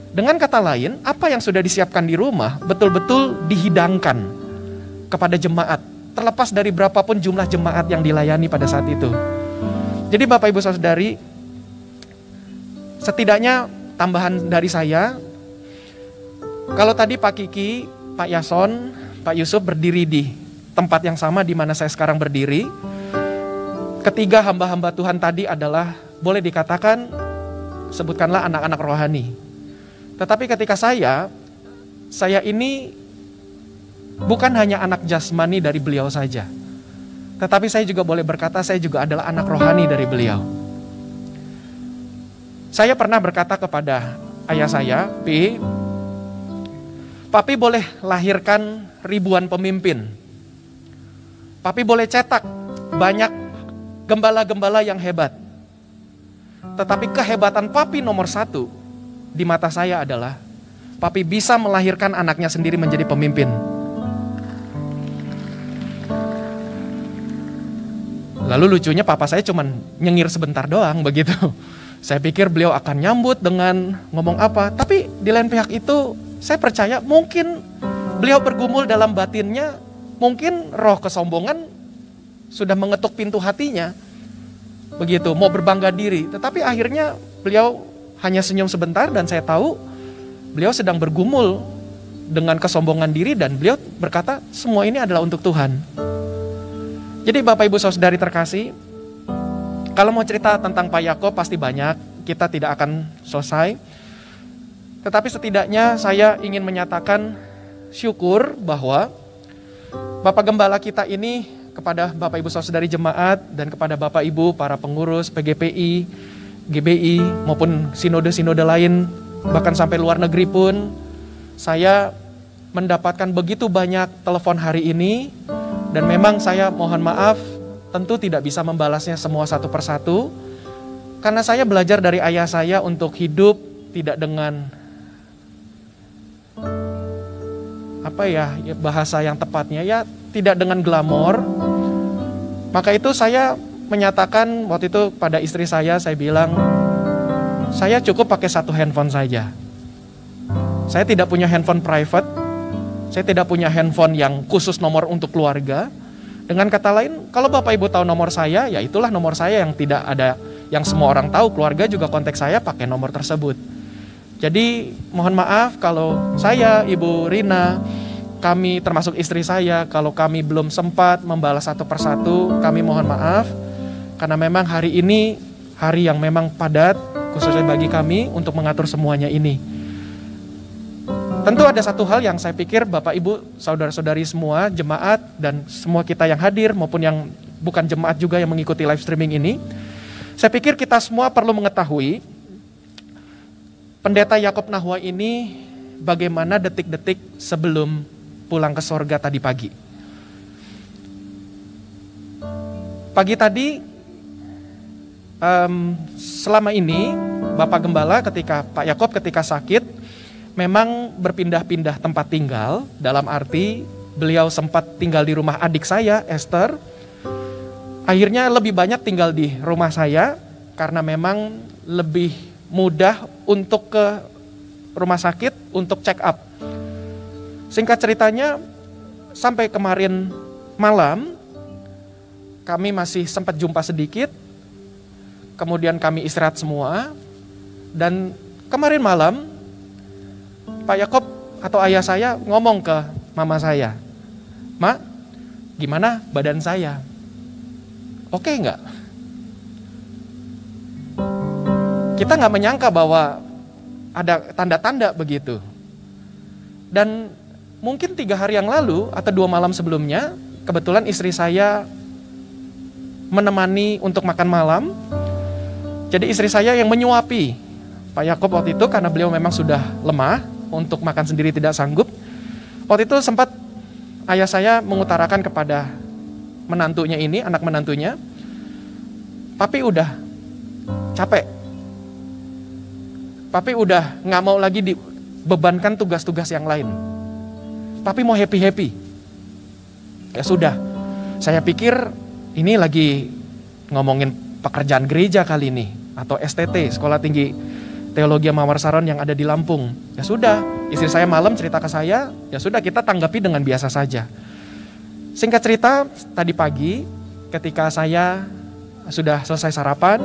Dengan kata lain, apa yang sudah disiapkan di rumah betul-betul dihidangkan kepada jemaat. Terlepas dari berapapun jumlah jemaat yang dilayani pada saat itu. Jadi Bapak Ibu Saudari, setidaknya tambahan dari saya, kalau tadi Pak Kiki, Pak Yason, Pak Yusuf berdiri di tempat yang sama di mana saya sekarang berdiri, ketiga hamba-hamba Tuhan tadi adalah, boleh dikatakan, sebutkanlah anak-anak rohani. Tetapi ketika saya ini bukan hanya anak jasmani dari beliau saja. Tetapi saya juga boleh berkata saya juga adalah anak rohani dari beliau. Saya pernah berkata kepada ayah saya, Papi boleh lahirkan ribuan pemimpin. Papi boleh cetak banyak gembala-gembala yang hebat. Tetapi kehebatan Papi nomor 1 di mata saya adalah Papi bisa melahirkan anaknya sendiri menjadi pemimpin. Lalu lucunya papa saya cuman nyengir sebentar doang begitu. Saya pikir beliau akan nyambut dengan ngomong apa. Tapi di lain pihak itu saya percaya mungkin beliau bergumul dalam batinnya. Mungkin roh kesombongan sudah mengetuk pintu hatinya. Begitu, mau berbangga diri. Tetapi akhirnya beliau hanya senyum sebentar dan saya tahu beliau sedang bergumul dengan kesombongan diri. Dan beliau berkata semua ini adalah untuk Tuhan. Jadi Bapak Ibu Saudari terkasih, kalau mau cerita tentang Pak Yakob pasti banyak, kita tidak akan selesai. Tetapi setidaknya saya ingin menyatakan syukur bahwa Bapak Gembala kita ini kepada Bapak Ibu Saudari jemaat dan kepada Bapak Ibu para pengurus PGPI, GBI maupun sinode-sinode lain, bahkan sampai luar negeri pun, saya mendapatkan begitu banyak telepon hari ini. Dan memang saya mohon maaf, tentu tidak bisa membalasnya semua satu persatu. Karena saya belajar dari ayah saya untuk hidup tidak dengan bahasa yang tepatnya ya, tidak dengan glamor. Maka itu saya menyatakan waktu itu pada istri saya bilang, saya cukup pakai 1 handphone saja. Saya tidak punya handphone private. Saya tidak punya handphone yang khusus nomor untuk keluarga. Dengan kata lain, kalau Bapak Ibu tahu nomor saya, ya itulah nomor saya yang tidak ada, yang semua orang tahu. Keluarga juga kontak saya pakai nomor tersebut. Jadi mohon maaf kalau saya, Ibu Rina, kami termasuk istri saya, kalau kami belum sempat membalas satu persatu, kami mohon maaf. Karena memang hari ini hari yang memang padat, khususnya bagi kami untuk mengatur semuanya ini. Tentu ada satu hal yang saya pikir Bapak Ibu, saudara-saudari semua, jemaat, dan semua kita yang hadir maupun yang bukan jemaat juga yang mengikuti live streaming ini. Saya pikir kita semua perlu mengetahui Pendeta Yakob Nahua ini bagaimana detik-detik sebelum pulang ke sorga tadi pagi. Pagi tadi, selama ini Bapak Gembala ketika Pak Yakob ketika sakit, memang berpindah-pindah tempat tinggal, dalam arti beliau sempat tinggal di rumah adik saya, Esther. Akhirnya lebih banyak tinggal di rumah saya, karena memang lebih mudah untuk ke rumah sakit untuk check up. Singkat ceritanya, sampai kemarin malam, kami masih sempat jumpa sedikit, kemudian kami istirahat semua, dan kemarin malam, Pak Yakob atau ayah saya ngomong ke mama saya, "Ma, gimana badan saya? Oke nggak?" Kita nggak menyangka bahwa ada tanda-tanda begitu. Dan mungkin 3 hari yang lalu atau 2 malam sebelumnya, kebetulan istri saya menemani untuk makan malam. Jadi istri saya yang menyuapi Pak Yakob waktu itu karena beliau memang sudah lemah. Untuk makan sendiri tidak sanggup. Waktu itu sempat ayah saya mengutarakan kepada menantunya ini, anak menantunya, "Papi udah capek. Papi udah gak mau lagi dibebankan tugas-tugas yang lain. Papi mau happy-happy." Ya sudah, saya pikir ini lagi ngomongin pekerjaan gereja kali ini, atau STT, Sekolah Tinggi Teologi Mawar Saron yang ada di Lampung. Ya sudah, istri saya malam cerita ke saya, ya sudah kita tanggapi dengan biasa saja. Singkat cerita, tadi pagi ketika saya sudah selesai sarapan,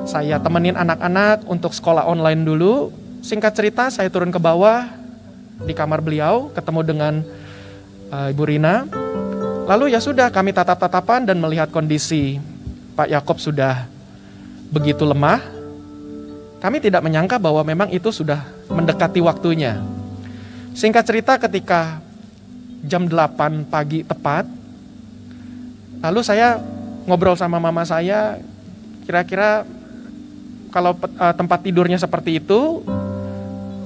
saya temenin anak-anak untuk sekolah online dulu. Singkat cerita, saya turun ke bawah di kamar beliau, ketemu dengan Ibu Rina. Lalu ya sudah, kami tatap-tatapan dan melihat kondisi Pak Yakob sudah begitu lemah. Kami tidak menyangka bahwa memang itu sudah mendekati waktunya. Singkat cerita, ketika jam 8 pagi tepat, lalu saya ngobrol sama mama saya, kira-kira kalau tempat tidurnya seperti itu,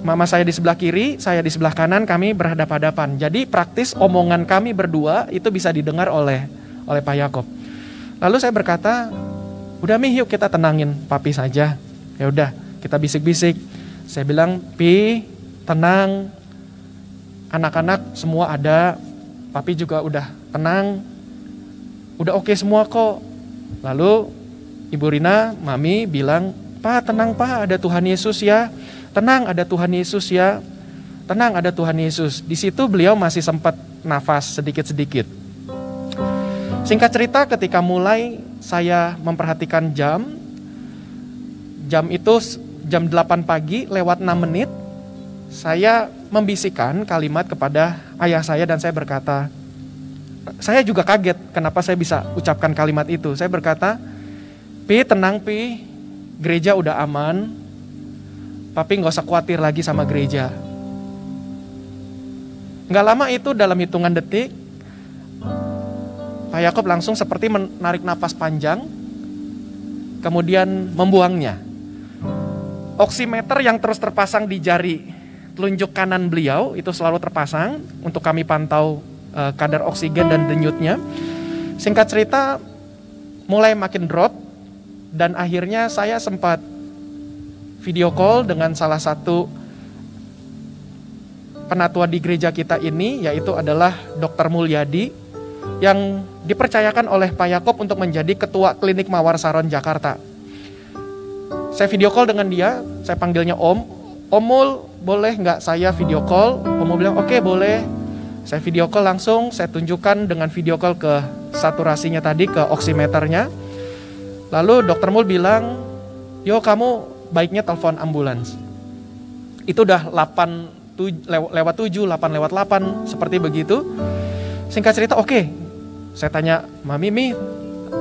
mama saya di sebelah kiri, saya di sebelah kanan, kami berhadapan-hadapan. Jadi praktis omongan kami berdua itu bisa didengar oleh Pak Yakob. Lalu saya berkata, "Udah Mi, yuk kita tenangin papi saja." Ya udah, kita bisik-bisik. Saya bilang, "Pi, tenang. Anak-anak semua ada. Papi juga udah tenang. Udah oke semua kok." Lalu Ibu Rina, Mami bilang, "Pa, tenang Pa, ada Tuhan Yesus ya. Tenang, ada Tuhan Yesus ya. Tenang, ada Tuhan Yesus." Di situ beliau masih sempat nafas sedikit-sedikit. Singkat cerita, ketika mulai saya memperhatikan jam itu jam 8 pagi lewat 6 menit, saya membisikkan kalimat kepada ayah saya dan saya berkata, saya juga kaget kenapa saya bisa ucapkan kalimat itu. Saya berkata, "Pi, tenang Pi, gereja udah aman. Papi gak usah khawatir lagi sama gereja." Gak lama itu, dalam hitungan detik, Pak Yakob langsung seperti menarik napas panjang, kemudian membuangnya. Oximeter yang terus terpasang di jari telunjuk kanan beliau itu selalu terpasang untuk kami pantau kadar oksigen dan denyutnya. Singkat cerita, mulai makin drop dan akhirnya saya sempat video call dengan salah satu penatua di gereja kita ini, yaitu adalah Dr. Mulyadi, yang dipercayakan oleh Pak Yakob untuk menjadi ketua klinik Mawar Saron Jakarta. Saya video call dengan dia, saya panggilnya Om. "Om Mul, boleh nggak saya video call?" Om Mul bilang, "Oke, boleh." Saya video call langsung, saya tunjukkan dengan video call ke saturasinya tadi, ke oximeternya. Lalu dokter Mul bilang, yo kamu baiknya telepon ambulans. Itu udah 8 lewat 7, 8 lewat 8, seperti begitu. Singkat cerita, oke. Saya tanya, Mami,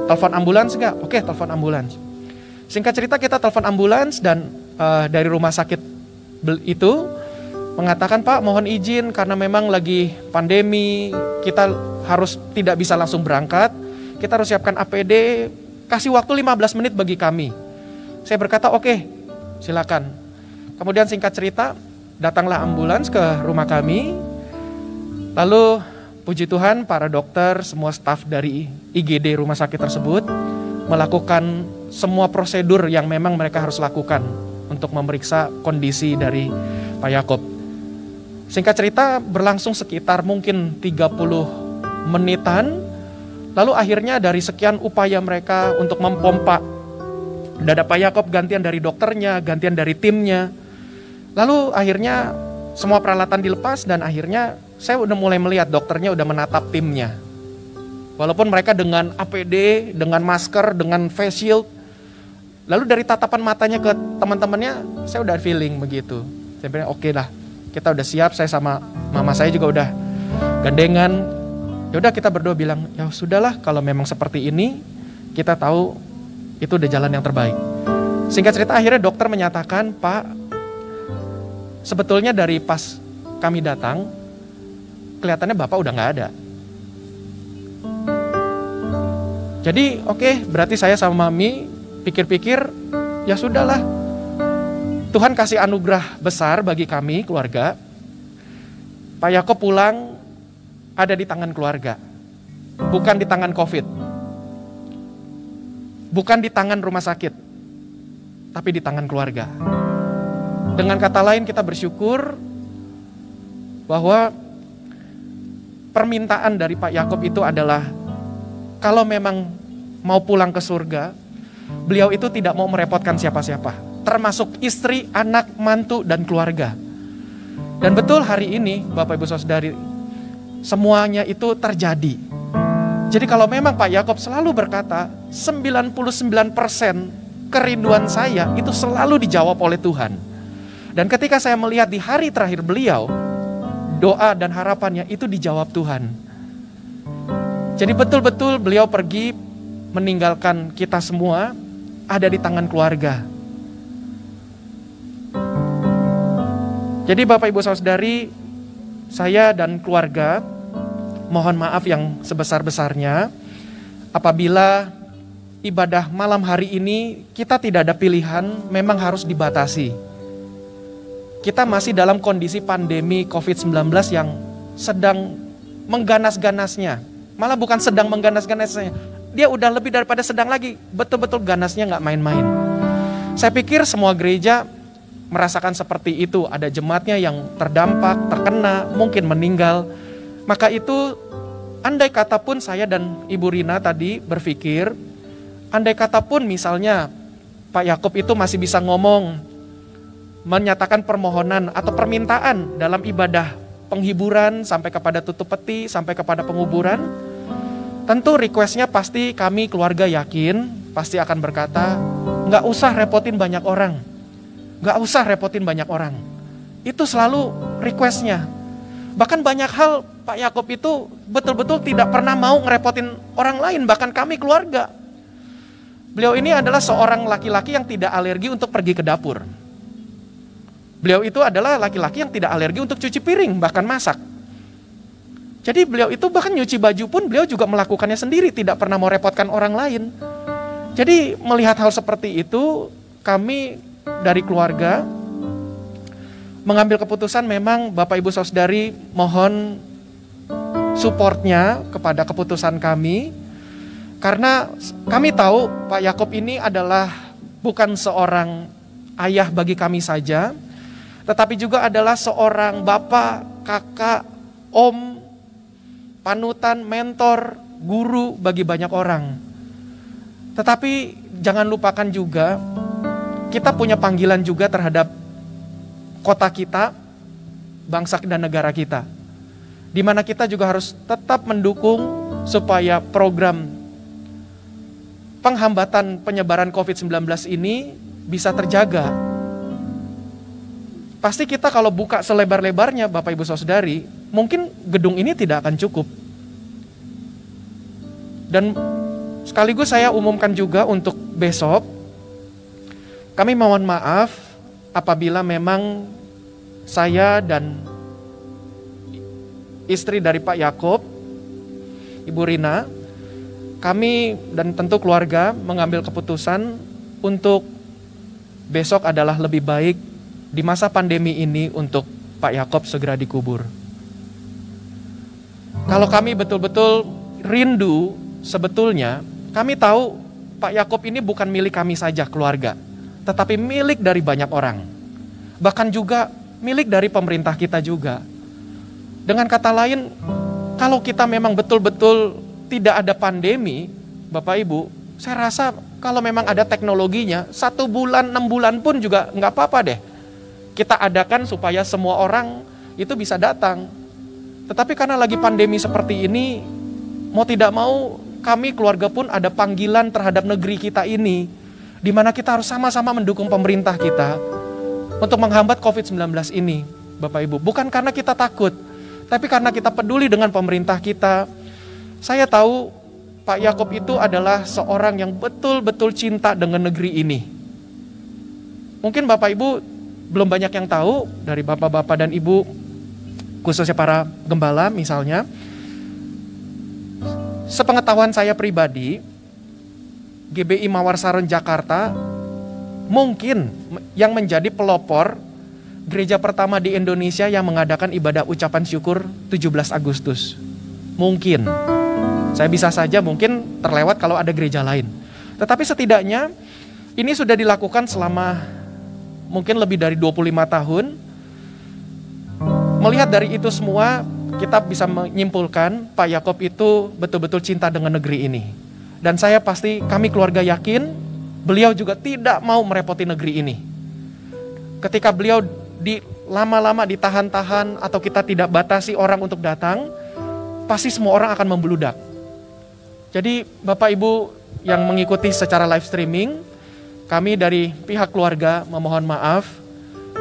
telepon ambulans enggak? Oke, telepon ambulans. Singkat cerita kita telepon ambulans dan dari rumah sakit itu mengatakan, Pak mohon izin karena memang lagi pandemi, kita harus tidak bisa langsung berangkat, kita harus siapkan APD, kasih waktu 15 menit bagi kami. Saya berkata oke, silakan. Kemudian singkat cerita, datanglah ambulans ke rumah kami. Lalu puji Tuhan para dokter, semua staf dari IGD rumah sakit tersebut melakukan semua prosedur yang memang mereka harus lakukan untuk memeriksa kondisi dari Pak Yakob. Singkat cerita berlangsung sekitar mungkin 30 menitan. Lalu akhirnya dari sekian upaya mereka untuk mempompa dada Pak Yakob, gantian dari dokternya, gantian dari timnya. Lalu akhirnya semua peralatan dilepas dan akhirnya saya udah mulai melihat dokternya udah menatap timnya. Walaupun mereka dengan APD, dengan masker, dengan face shield. Lalu dari tatapan matanya ke teman-temannya, saya udah feeling begitu. Saya bilang oke lah, kita udah siap, saya sama mama saya juga udah gandengan. Yaudah kita berdua bilang, ya sudahlah kalau memang seperti ini, kita tahu itu udah jalan yang terbaik. Singkat cerita akhirnya dokter menyatakan, Pak, sebetulnya dari pas kami datang, kelihatannya Bapak udah gak ada. Jadi oke, berarti saya sama Mami pikir-pikir, ya sudahlah. Tuhan kasih anugerah besar bagi kami, keluarga. Pak Yakob pulang ada di tangan keluarga. Bukan di tangan COVID. Bukan di tangan rumah sakit. Tapi di tangan keluarga. Dengan kata lain kita bersyukur bahwa permintaan dari Pak Yakob itu adalah kalau memang mau pulang ke surga, beliau itu tidak mau merepotkan siapa-siapa, termasuk istri, anak, mantu, dan keluarga. Dan betul hari ini Bapak Ibu Saudari, semuanya itu terjadi. Jadi kalau memang Pak Yakob selalu berkata 99% kerinduan saya itu selalu dijawab oleh Tuhan. Dan ketika saya melihat di hari terakhir beliau, doa dan harapannya itu dijawab Tuhan. Jadi betul-betul beliau pergi meninggalkan kita semua ada di tangan keluarga. Jadi Bapak Ibu Saudari, saya dan keluarga mohon maaf yang sebesar-besarnya apabila ibadah malam hari ini kita tidak ada pilihan, memang harus dibatasi. Kita masih dalam kondisi pandemi COVID-19 yang sedang mengganas-ganasnya. Malah bukan sedang mengganas-ganasnya, dia udah lebih daripada sedang lagi, betul-betul ganasnya gak main-main. Saya pikir semua gereja merasakan seperti itu, ada jemaatnya yang terdampak, terkena, mungkin meninggal. Maka itu, andai kata pun saya dan Ibu Rina tadi berpikir, andai kata pun misalnya Pak Yakob itu masih bisa ngomong, menyatakan permohonan atau permintaan dalam ibadah penghiburan sampai kepada tutup peti, sampai kepada penguburan, tentu requestnya pasti kami keluarga yakin, pasti akan berkata, gak usah repotin banyak orang. Gak usah repotin banyak orang. Itu selalu requestnya. Bahkan banyak hal Pak Yakob itu betul-betul tidak pernah mau ngerepotin orang lain, bahkan kami keluarga. Beliau ini adalah seorang laki-laki yang tidak alergi untuk pergi ke dapur. Beliau itu adalah laki-laki yang tidak alergi untuk cuci piring, bahkan masak. Jadi beliau itu bahkan nyuci baju pun beliau juga melakukannya sendiri, tidak pernah mau repotkan orang lain. Jadi melihat hal seperti itu, kami dari keluarga mengambil keputusan, memang Bapak Ibu Saudari mohon supportnya kepada keputusan kami. Karena kami tahu Pak Yakob ini adalah bukan seorang ayah bagi kami saja, tetapi juga adalah seorang bapak, kakak, om, panutan, mentor, guru bagi banyak orang. Tetapi jangan lupakan juga, kita punya panggilan juga terhadap kota kita, bangsa dan negara kita. di mana kita juga harus tetap mendukung supaya program penghambatan penyebaran COVID-19 ini bisa terjaga. Pasti kita kalau buka selebar-lebarnya Bapak Ibu Saudari, mungkin gedung ini tidak akan cukup. Dan sekaligus saya umumkan juga untuk besok, kami mohon maaf apabila memang saya dan istri dari Pak Yakob, Ibu Rina, kami dan tentu keluarga mengambil keputusan untuk besok adalah lebih baik di masa pandemi ini untuk Pak Yakob segera dikubur. Kalau kami betul-betul rindu, sebetulnya kami tahu Pak Yakob ini bukan milik kami saja keluarga, tetapi milik dari banyak orang. Bahkan juga milik dari pemerintah kita juga. Dengan kata lain, kalau kita memang betul-betul tidak ada pandemi, Bapak Ibu, saya rasa kalau memang ada teknologinya, 1 bulan, 6 bulan pun juga nggak apa-apa deh. Kita adakan supaya semua orang itu bisa datang. Tetapi karena lagi pandemi seperti ini, mau tidak mau kami keluarga pun ada panggilan terhadap negeri kita ini, di mana kita harus sama-sama mendukung pemerintah kita untuk menghambat COVID-19 ini, Bapak Ibu. Bukan karena kita takut, tapi karena kita peduli dengan pemerintah kita. Saya tahu Pak Yakob itu adalah seorang yang betul-betul cinta dengan negeri ini. Mungkin Bapak Ibu belum banyak yang tahu dari bapak-bapak dan ibu, khususnya para gembala misalnya. Sepengetahuan saya pribadi, GBI Mawar Saron Jakarta mungkin yang menjadi pelopor gereja pertama di Indonesia yang mengadakan ibadah ucapan syukur 17 Agustus. Mungkin. Saya bisa saja mungkin terlewat kalau ada gereja lain. Tetapi setidaknya ini sudah dilakukan selama mungkin lebih dari 25 tahun. Melihat dari itu semua, kita bisa menyimpulkan Pak Yakob itu betul-betul cinta dengan negeri ini. Dan saya pasti, kami keluarga yakin, beliau juga tidak mau merepoti negeri ini. Ketika beliau lama-lama ditahan-tahan atau kita tidak batasi orang untuk datang, pasti semua orang akan membludak. Jadi Bapak Ibu yang mengikuti secara live streaming, kami dari pihak keluarga memohon maaf,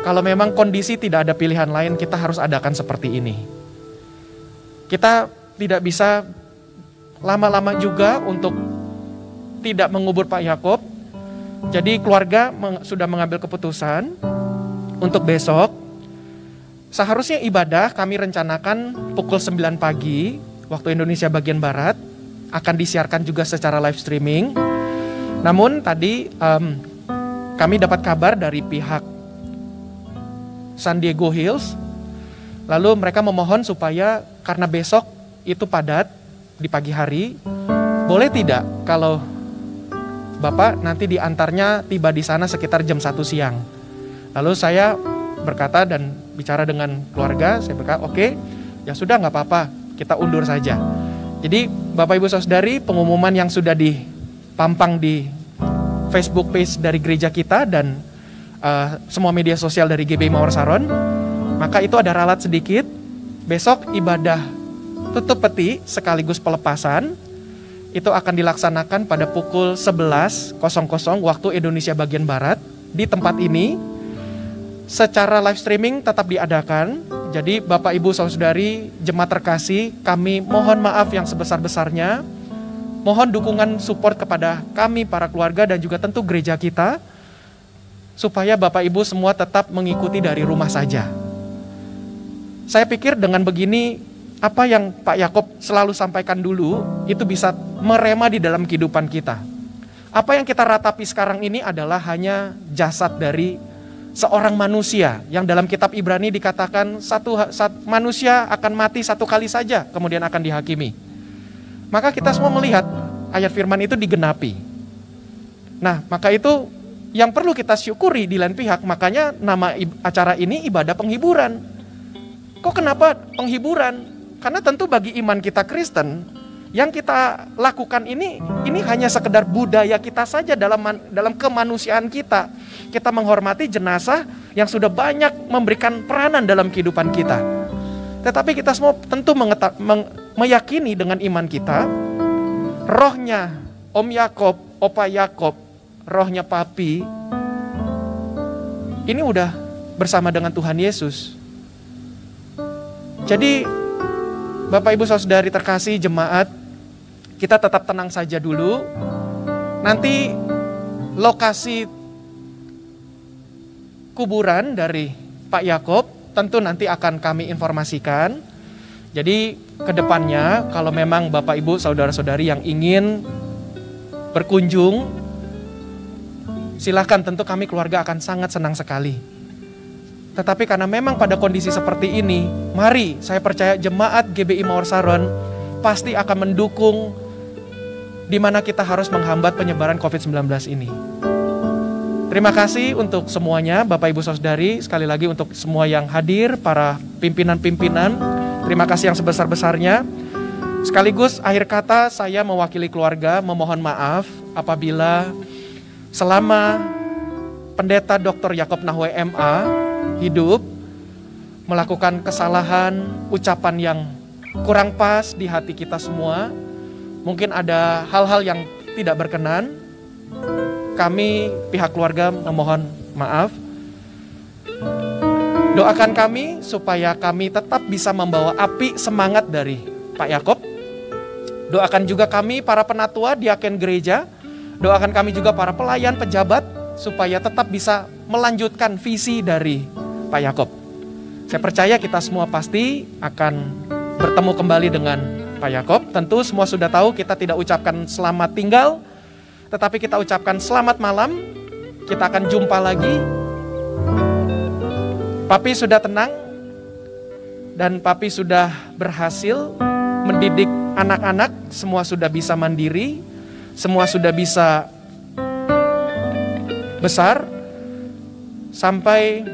kalau memang kondisi tidak ada pilihan lain, kita harus adakan seperti ini. Kita tidak bisa lama-lama juga untuk tidak mengubur Pak Yakob. Jadi keluarga sudah mengambil keputusan untuk besok. Seharusnya ibadah kami rencanakan pukul 9 pagi, waktu Indonesia bagian Barat, akan disiarkan juga secara live streaming. Namun tadi kami dapat kabar dari pihak San Diego Hills, lalu mereka memohon supaya karena besok itu padat di pagi hari, boleh tidak kalau Bapak nanti diantarnya tiba di sana sekitar jam 1 siang. Lalu saya berkata dan bicara dengan keluarga, saya berkata oke, ya sudah nggak apa-apa, kita undur saja. Jadi Bapak Ibu Saudari, pengumuman yang sudah dipampang di Facebook page dari gereja kita dan semua media sosial dari GBI Mawar Saron, maka itu ada ralat sedikit. Besok ibadah tutup peti sekaligus pelepasan itu akan dilaksanakan pada pukul 11.00 waktu Indonesia bagian Barat di tempat ini. Secara live streaming tetap diadakan. Jadi Bapak Ibu Saudari, jemaat terkasih, kami mohon maaf yang sebesar-besarnya. Mohon dukungan support kepada kami para keluarga dan juga tentu gereja kita, supaya Bapak Ibu semua tetap mengikuti dari rumah saja. Saya pikir dengan begini, apa yang Pak Yakob selalu sampaikan dulu, itu bisa merema di dalam kehidupan kita. Apa yang kita ratapi sekarang ini adalah hanya jasad dari seorang manusia, yang dalam kitab Ibrani dikatakan manusia akan mati 1 kali saja, kemudian akan dihakimi. Maka kita semua melihat ayat firman itu digenapi. Nah, maka itu yang perlu kita syukuri di lain pihak. Makanya nama acara ini ibadah penghiburan. Kok kenapa penghiburan? Karena tentu bagi iman kita Kristen, yang kita lakukan ini hanya sekedar budaya kita saja dalam kemanusiaan kita. Kita menghormati jenazah yang sudah banyak memberikan peranan dalam kehidupan kita. Tetapi kita semua tentu meyakini dengan iman kita, rohnya Om Yakob, Opa Yakob, rohnya Papi, ini udah bersama dengan Tuhan Yesus. Jadi Bapak Ibu Saudari terkasih jemaat, kita tetap tenang saja dulu. Nanti lokasi kuburan dari Pak Yakob tentu nanti akan kami informasikan. Jadi kedepannya kalau memang Bapak Ibu Saudara-saudari yang ingin berkunjung, silahkan, tentu kami keluarga akan sangat senang sekali. Tetapi karena memang pada kondisi seperti ini, mari saya percaya jemaat GBI Mawar Saron pasti akan mendukung di mana kita harus menghambat penyebaran COVID-19 ini. Terima kasih untuk semuanya, Bapak Ibu Saudari, sekali lagi untuk semua yang hadir, para pimpinan-pimpinan, terima kasih yang sebesar-besarnya. Sekaligus akhir kata saya mewakili keluarga memohon maaf apabila selama Pendeta Dr. Yakob Nahway MA hidup melakukan kesalahan, ucapan yang kurang pas di hati kita semua. Mungkin ada hal-hal yang tidak berkenan. Kami pihak keluarga memohon maaf. Doakan kami supaya kami tetap bisa membawa api semangat dari Pak Yakob. Doakan juga kami para penatua, diaken gereja. Doakan kami juga para pelayan, pejabat, supaya tetap bisa melanjutkan visi dari Pak Yakob. Saya percaya kita semua pasti akan bertemu kembali dengan Pak Yakob. Tentu semua sudah tahu kita tidak ucapkan selamat tinggal, tetapi kita ucapkan selamat malam. Kita akan jumpa lagi. Papi sudah tenang dan Papi sudah berhasil mendidik anak-anak. Semua sudah bisa mandiri, semua sudah bisa besar. Sampai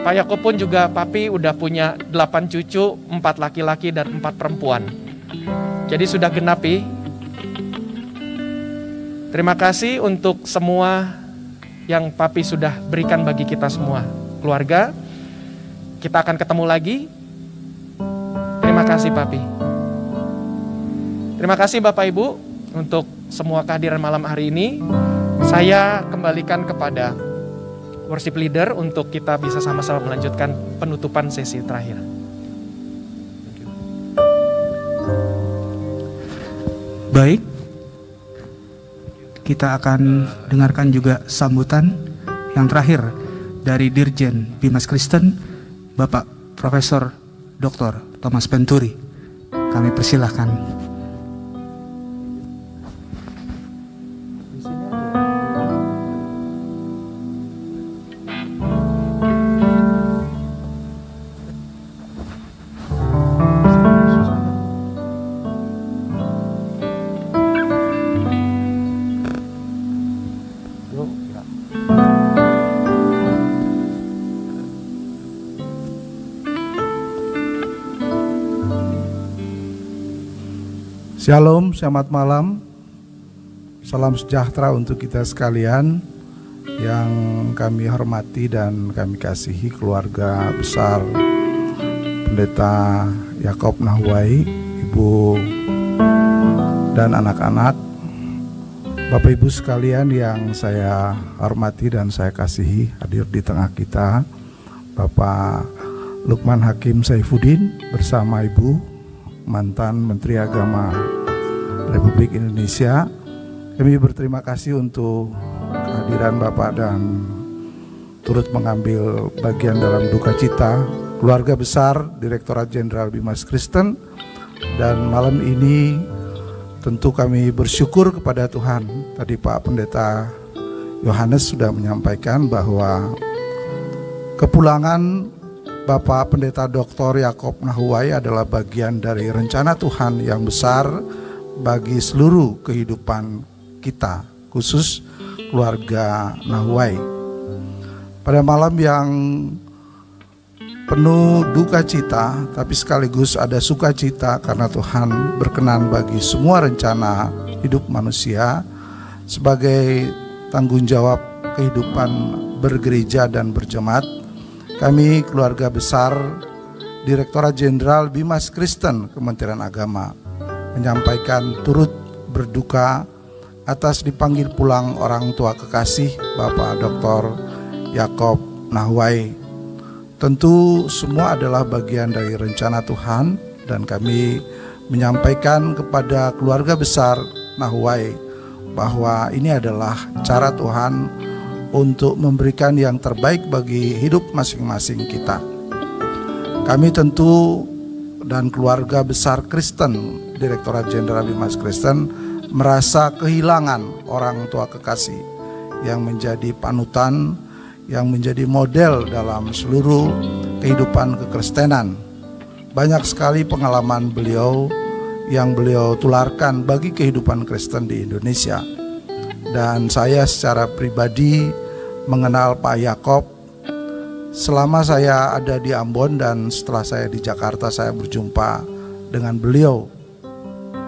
Pak Yakob pun juga Papi udah punya 8 cucu, 4 laki-laki dan 4 perempuan. Jadi sudah genapi. Terima kasih untuk semua yang Papi sudah berikan bagi kita semua. Keluarga, kita akan ketemu lagi. Terima kasih Papi. Terima kasih Bapak Ibu untuk semua kehadiran malam hari ini. Saya kembalikan kepada worship leader untuk kita bisa sama-sama melanjutkan penutupan sesi terakhir. Baik, kita akan dengarkan juga sambutan yang terakhir dari Dirjen Bimas Kristen, Bapak Profesor Dr. Thomas Penturi. Kami persilahkan. Shalom, selamat malam. Salam sejahtera untuk kita sekalian yang kami hormati dan kami kasihi, keluarga besar Pendeta Yakob Nahway, Ibu dan anak-anak. Bapak Ibu sekalian yang saya hormati dan saya kasihi, hadir di tengah kita Bapak Lukman Hakim Saifuddin bersama Ibu mantan Menteri Agama Republik Indonesia. Kami berterima kasih untuk kehadiran Bapak dan turut mengambil bagian dalam duka cita keluarga besar Direktorat Jenderal Bimas Kristen. Dan malam ini tentu kami bersyukur kepada Tuhan. Tadi Pak Pendeta Yohanes sudah menyampaikan bahwa kepulangan Bapak Pendeta Dr. Yakob Nahway adalah bagian dari rencana Tuhan yang besar bagi seluruh kehidupan kita, khusus keluarga Nahway. Pada malam yang penuh duka cita, tapi sekaligus ada sukacita karena Tuhan berkenan bagi semua rencana hidup manusia sebagai tanggung jawab kehidupan bergereja dan berjemaat. Kami keluarga besar Direktorat Jenderal Bimas Kristen Kementerian Agama menyampaikan turut berduka atas dipanggil pulang orang tua kekasih Bapak Dr. Yakob Nahway. Tentu semua adalah bagian dari rencana Tuhan dan kami menyampaikan kepada keluarga besar Nahway bahwa ini adalah cara Tuhan untuk memberikan yang terbaik bagi hidup masing-masing kita. Kami tentu dan keluarga besar Kristen Direktorat Jenderal Bimas Kristen merasa kehilangan orang tua kekasih yang menjadi panutan, yang menjadi model dalam seluruh kehidupan kekristenan. Banyak sekali pengalaman beliau yang beliau tularkan bagi kehidupan Kristen di Indonesia. Dan saya secara pribadi mengenal Pak Yakob selama saya ada di Ambon, dan setelah saya di Jakarta saya berjumpa dengan beliau,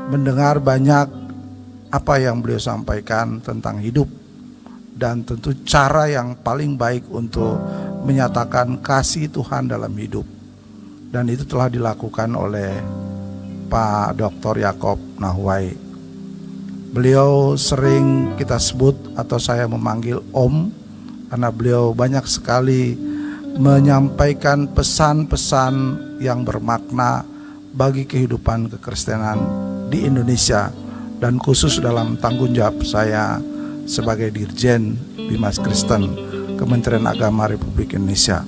mendengar banyak apa yang beliau sampaikan tentang hidup dan tentu cara yang paling baik untuk menyatakan kasih Tuhan dalam hidup. Dan itu telah dilakukan oleh Pak Dr. Yakob Nahway. Beliau sering kita sebut atau saya memanggil Om, karena beliau banyak sekali menyampaikan pesan-pesan yang bermakna bagi kehidupan kekristenan di Indonesia, dan khusus dalam tanggung jawab saya sebagai Dirjen Bimas Kristen Kementerian Agama Republik Indonesia.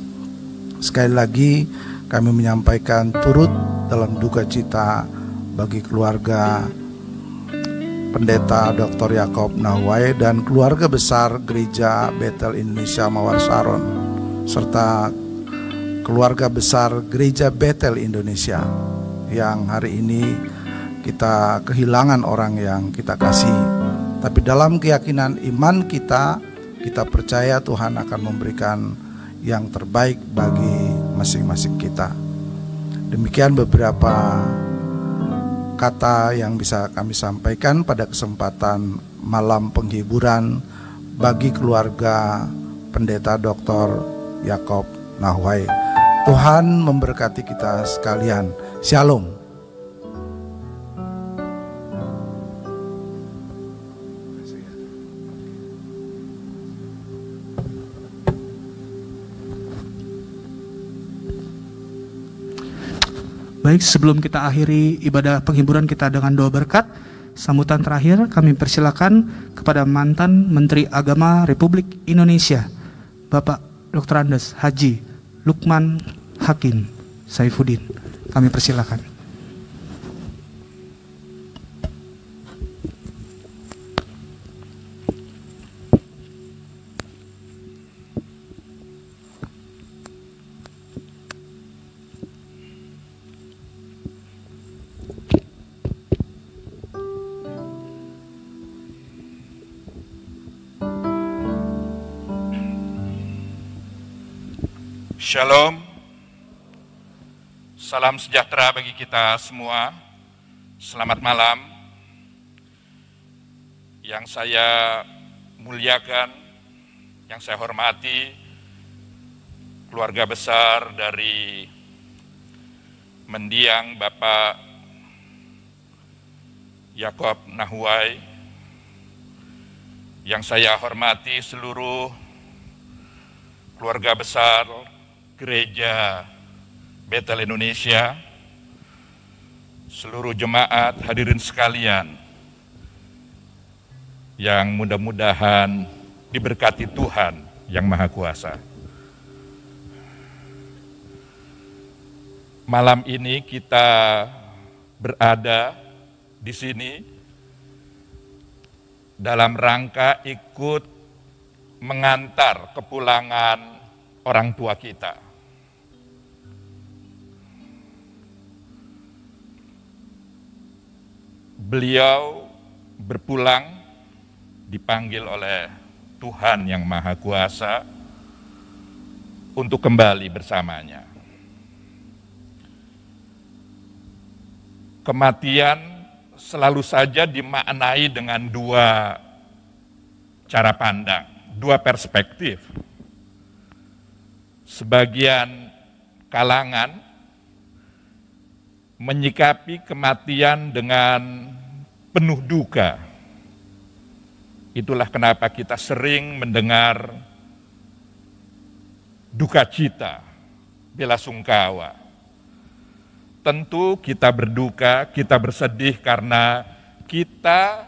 Sekali lagi kami menyampaikan turut dalam duka cita bagi keluarga Pendeta Dr. Yakob Nahway dan keluarga besar Gereja Bethel Indonesia Mawar Saron, serta keluarga besar Gereja Bethel Indonesia yang hari ini kita kehilangan orang yang kita kasih. Tapi dalam keyakinan iman kita percaya Tuhan akan memberikan yang terbaik bagi masing-masing kita. Demikian beberapa kata yang bisa kami sampaikan pada kesempatan malam penghiburan bagi keluarga Pendeta Dr. Yakob Nahway. Tuhan memberkati kita sekalian. Shalom. Baik, sebelum kita akhiri ibadah penghiburan kita dengan doa berkat, sambutan terakhir kami persilakan kepada mantan Menteri Agama Republik Indonesia, Bapak Dr. Andes Haji Lukman Hakim Saifuddin. Kami persilakan. Shalom, salam sejahtera bagi kita semua. Selamat malam. Yang saya muliakan, yang saya hormati, keluarga besar dari mendiang Bapak Yakob Nahway, yang saya hormati seluruh keluarga besar Gereja Bethel Indonesia, seluruh jemaat hadirin sekalian yang mudah-mudahan diberkati Tuhan yang Maha Kuasa. Malam ini kita berada di sini dalam rangka ikut mengantar kepulangan orang tua kita. Beliau berpulang dipanggil oleh Tuhan yang Maha Kuasa untuk kembali bersamanya. Kematian selalu saja dimaknai dengan dua cara pandang, dua perspektif. Sebagian kalangan menyikapi kematian dengan penuh duka. Itulah kenapa kita sering mendengar duka cita, bela sungkawa. Tentu kita berduka, kita bersedih karena kita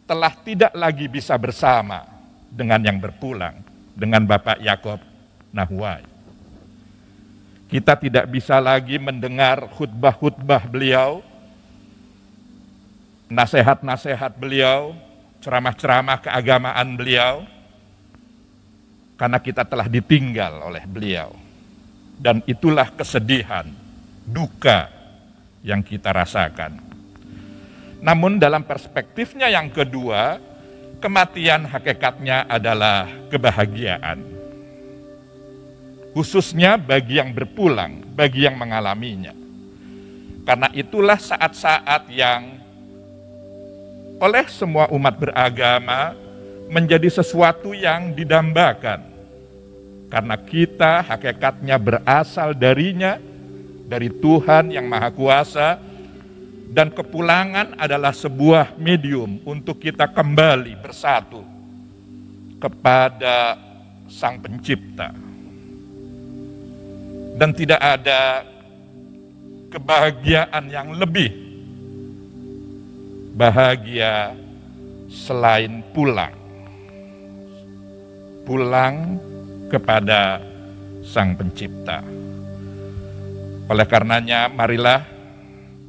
telah tidak lagi bisa bersama dengan yang berpulang, dengan Bapak Yakob Nahuai. Kita tidak bisa lagi mendengar khutbah-khutbah beliau, nasihat-nasihat beliau, ceramah-ceramah keagamaan beliau, karena kita telah ditinggal oleh beliau. Dan itulah kesedihan, duka yang kita rasakan. Namun dalam perspektifnya yang kedua, kematian hakikatnya adalah kebahagiaan. Khususnya bagi yang berpulang, bagi yang mengalaminya. Karena itulah saat-saat yang oleh semua umat beragama menjadi sesuatu yang didambakan. Karena kita hakikatnya berasal darinya, dari Tuhan yang Maha Kuasa, dan kepulangan adalah sebuah medium untuk kita kembali bersatu kepada Sang Pencipta. Dan tidak ada kebahagiaan yang lebih bahagia selain pulang. Pulang kepada Sang Pencipta. Oleh karenanya, marilah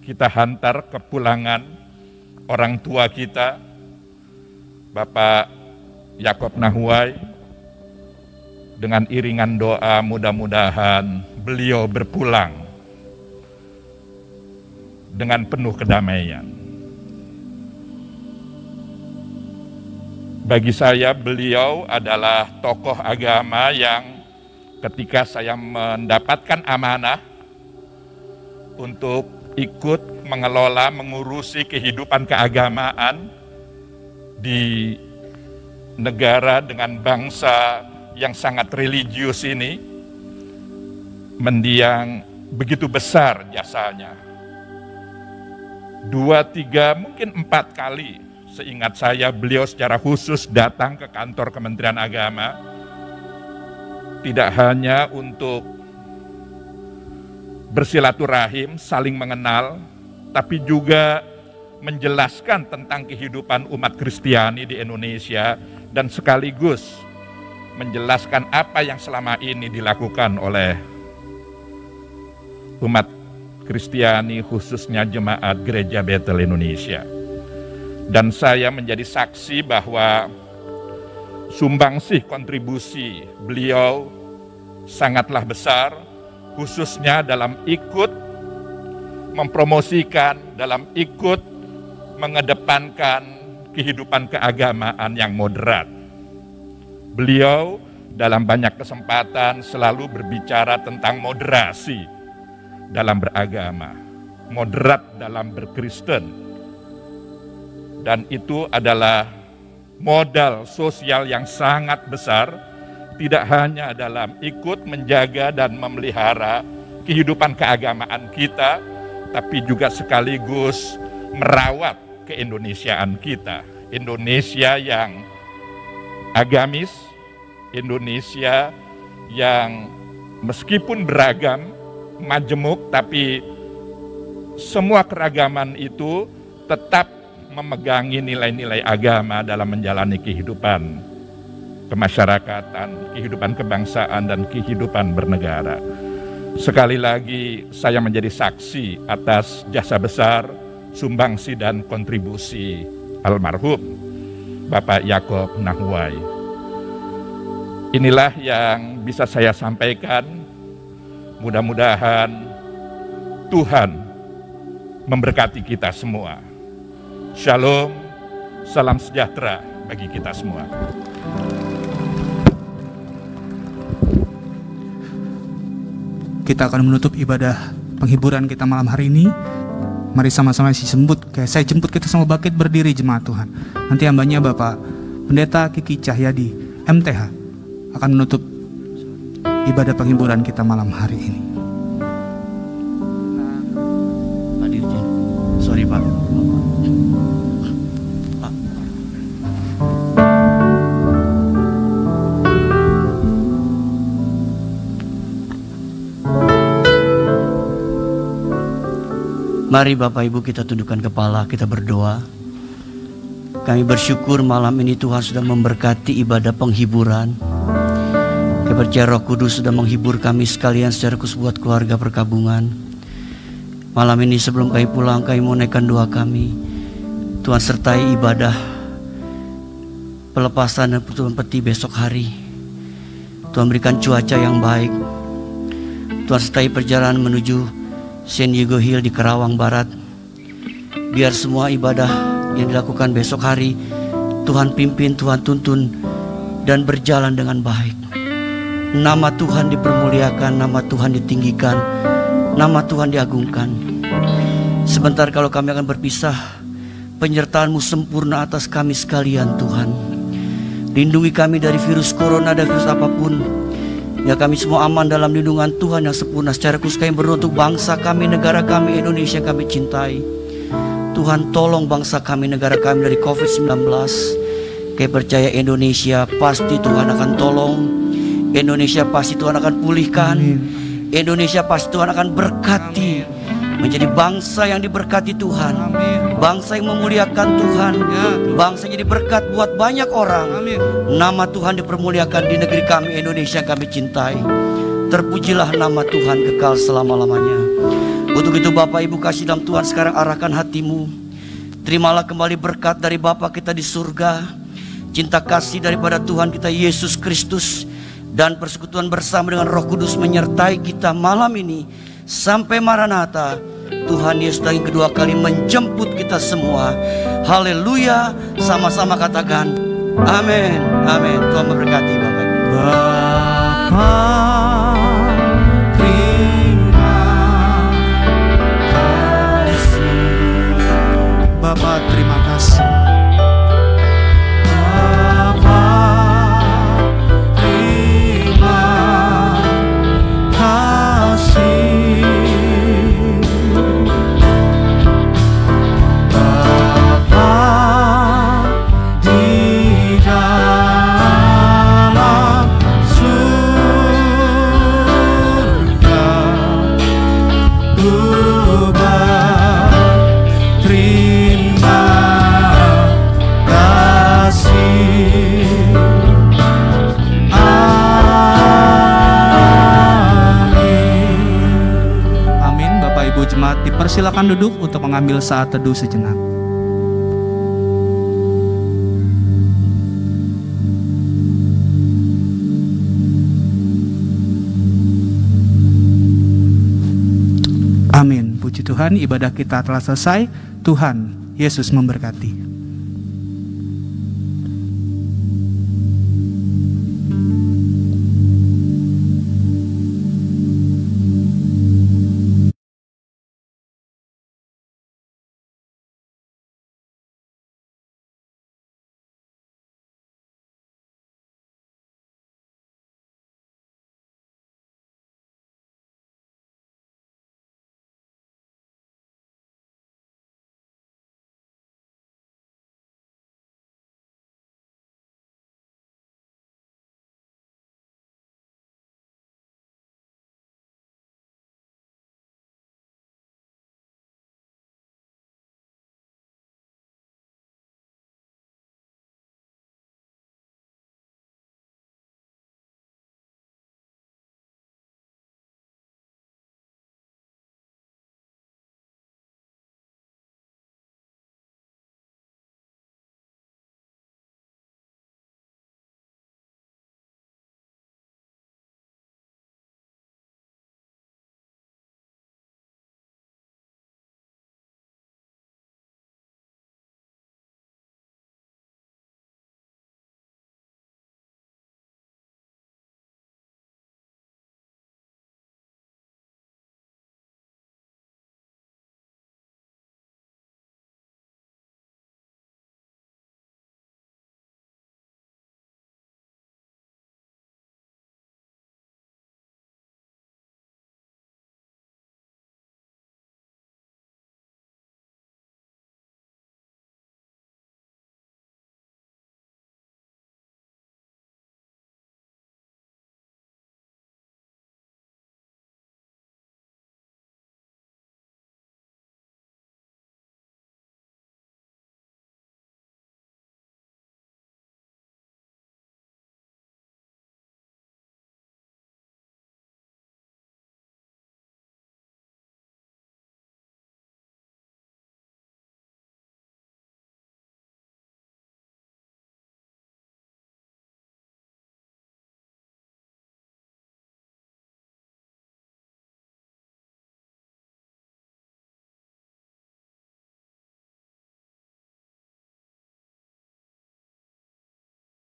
kita hantar kepulangan orang tua kita, Bapak Yakob Nahuai, dengan iringan doa mudah-mudahan beliau berpulang dengan penuh kedamaian. Bagi saya beliau adalah tokoh agama yang ketika saya mendapatkan amanah untuk ikut mengelola, mengurusi kehidupan keagamaan di negara dengan bangsa yang sangat religius ini, mendiang begitu besar jasanya. 2, 3, mungkin 4 kali seingat saya beliau secara khusus datang ke kantor Kementerian Agama, tidak hanya untuk bersilaturahim, saling mengenal, tapi juga menjelaskan tentang kehidupan umat Kristiani di Indonesia dan sekaligus menjelaskan apa yang selama ini dilakukan oleh umat Kristiani, khususnya jemaat Gereja Bethel Indonesia. Dan saya menjadi saksi bahwa sumbangsih kontribusi beliau sangatlah besar, khususnya dalam ikut mempromosikan, dalam ikut mengedepankan kehidupan keagamaan yang moderat. Beliau dalam banyak kesempatan selalu berbicara tentang moderasi dalam beragama, moderat dalam berkristen. Dan itu adalah modal sosial yang sangat besar, tidak hanya dalam ikut menjaga dan memelihara kehidupan keagamaan kita, tapi juga sekaligus merawat keindonesiaan kita. Indonesia yang agamis, Indonesia yang meskipun beragam, majemuk, tapi semua keragaman itu tetap memegangi nilai-nilai agama dalam menjalani kehidupan kemasyarakatan, kehidupan kebangsaan, dan kehidupan bernegara. Sekali lagi saya menjadi saksi atas jasa besar, sumbangsi dan kontribusi almarhum Bapak Yakob Nahuai. Inilah yang bisa saya sampaikan. Mudah-mudahan Tuhan memberkati kita semua. Shalom, salam sejahtera bagi kita semua. Kita akan menutup ibadah penghiburan kita malam hari ini. Mari sama-sama saya jemput kita semua bangkit berdiri jemaat Tuhan. Nanti hambanya Bapak Pendeta Kiki Cahyadi MTH akan menutup ibadah penghiburan kita malam hari ini. Mari Pak. Mari Bapak Ibu kita tundukkan kepala, kita berdoa. Kami bersyukur malam ini Tuhan sudah memberkati ibadah penghiburan. Kami percaya Roh Kudus sudah menghibur kami sekalian secara khusus buat keluarga perkabungan. Malam ini sebelum kami pulang, kami mau naikkan doa kami. Tuhan sertai ibadah pelepasan dan penutupan peti besok hari. Tuhan berikan cuaca yang baik. Tuhan sertai perjalanan menuju San Diego Hill di Kerawang Barat. Biar semua ibadah yang dilakukan besok hari Tuhan pimpin, Tuhan tuntun dan berjalan dengan baik. Nama Tuhan dipermuliakan, nama Tuhan ditinggikan, nama Tuhan diagungkan. Sebentar kalau kami akan berpisah, penyertaan-Mu sempurna atas kami sekalian Tuhan. Lindungi kami dari virus corona dan virus apapun. Ya kami semua aman dalam lindungan Tuhan yang sempurna. Secara khusus kami berdoa untuk bangsa kami, negara kami, Indonesia kami cintai. Tuhan tolong bangsa kami, negara kami dari COVID-19. Kami percaya Indonesia pasti Tuhan akan tolong. Indonesia pasti Tuhan akan pulihkan. Indonesia pasti Tuhan akan berkati. Menjadi bangsa yang diberkati Tuhan. Bangsa yang memuliakan Tuhan. Bangsa yang jadi berkat buat banyak orang. Nama Tuhan dipermuliakan di negeri kami, Indonesia kami cintai. Terpujilah nama Tuhan kekal selama-lamanya. Untuk itu Bapak Ibu kasih dalam Tuhan sekarang arahkan hatimu. Terimalah kembali berkat dari Bapa kita di surga. Cinta kasih daripada Tuhan kita Yesus Kristus. Dan persekutuan bersama dengan Roh Kudus menyertai kita malam ini. Sampai Maranatha, Tuhan Yesus lagi kedua kali menjemput kita semua. Haleluya. Sama-sama katakan amin. Amin. Tuhan memberkati Bapak Ibu. Bapa, terima kasih. Bapa, terima kasih. Bapa, terima kasih. Dipersilakan duduk untuk mengambil saat teduh sejenak. Amin. Puji Tuhan, ibadah kita telah selesai. Tuhan Yesus memberkati.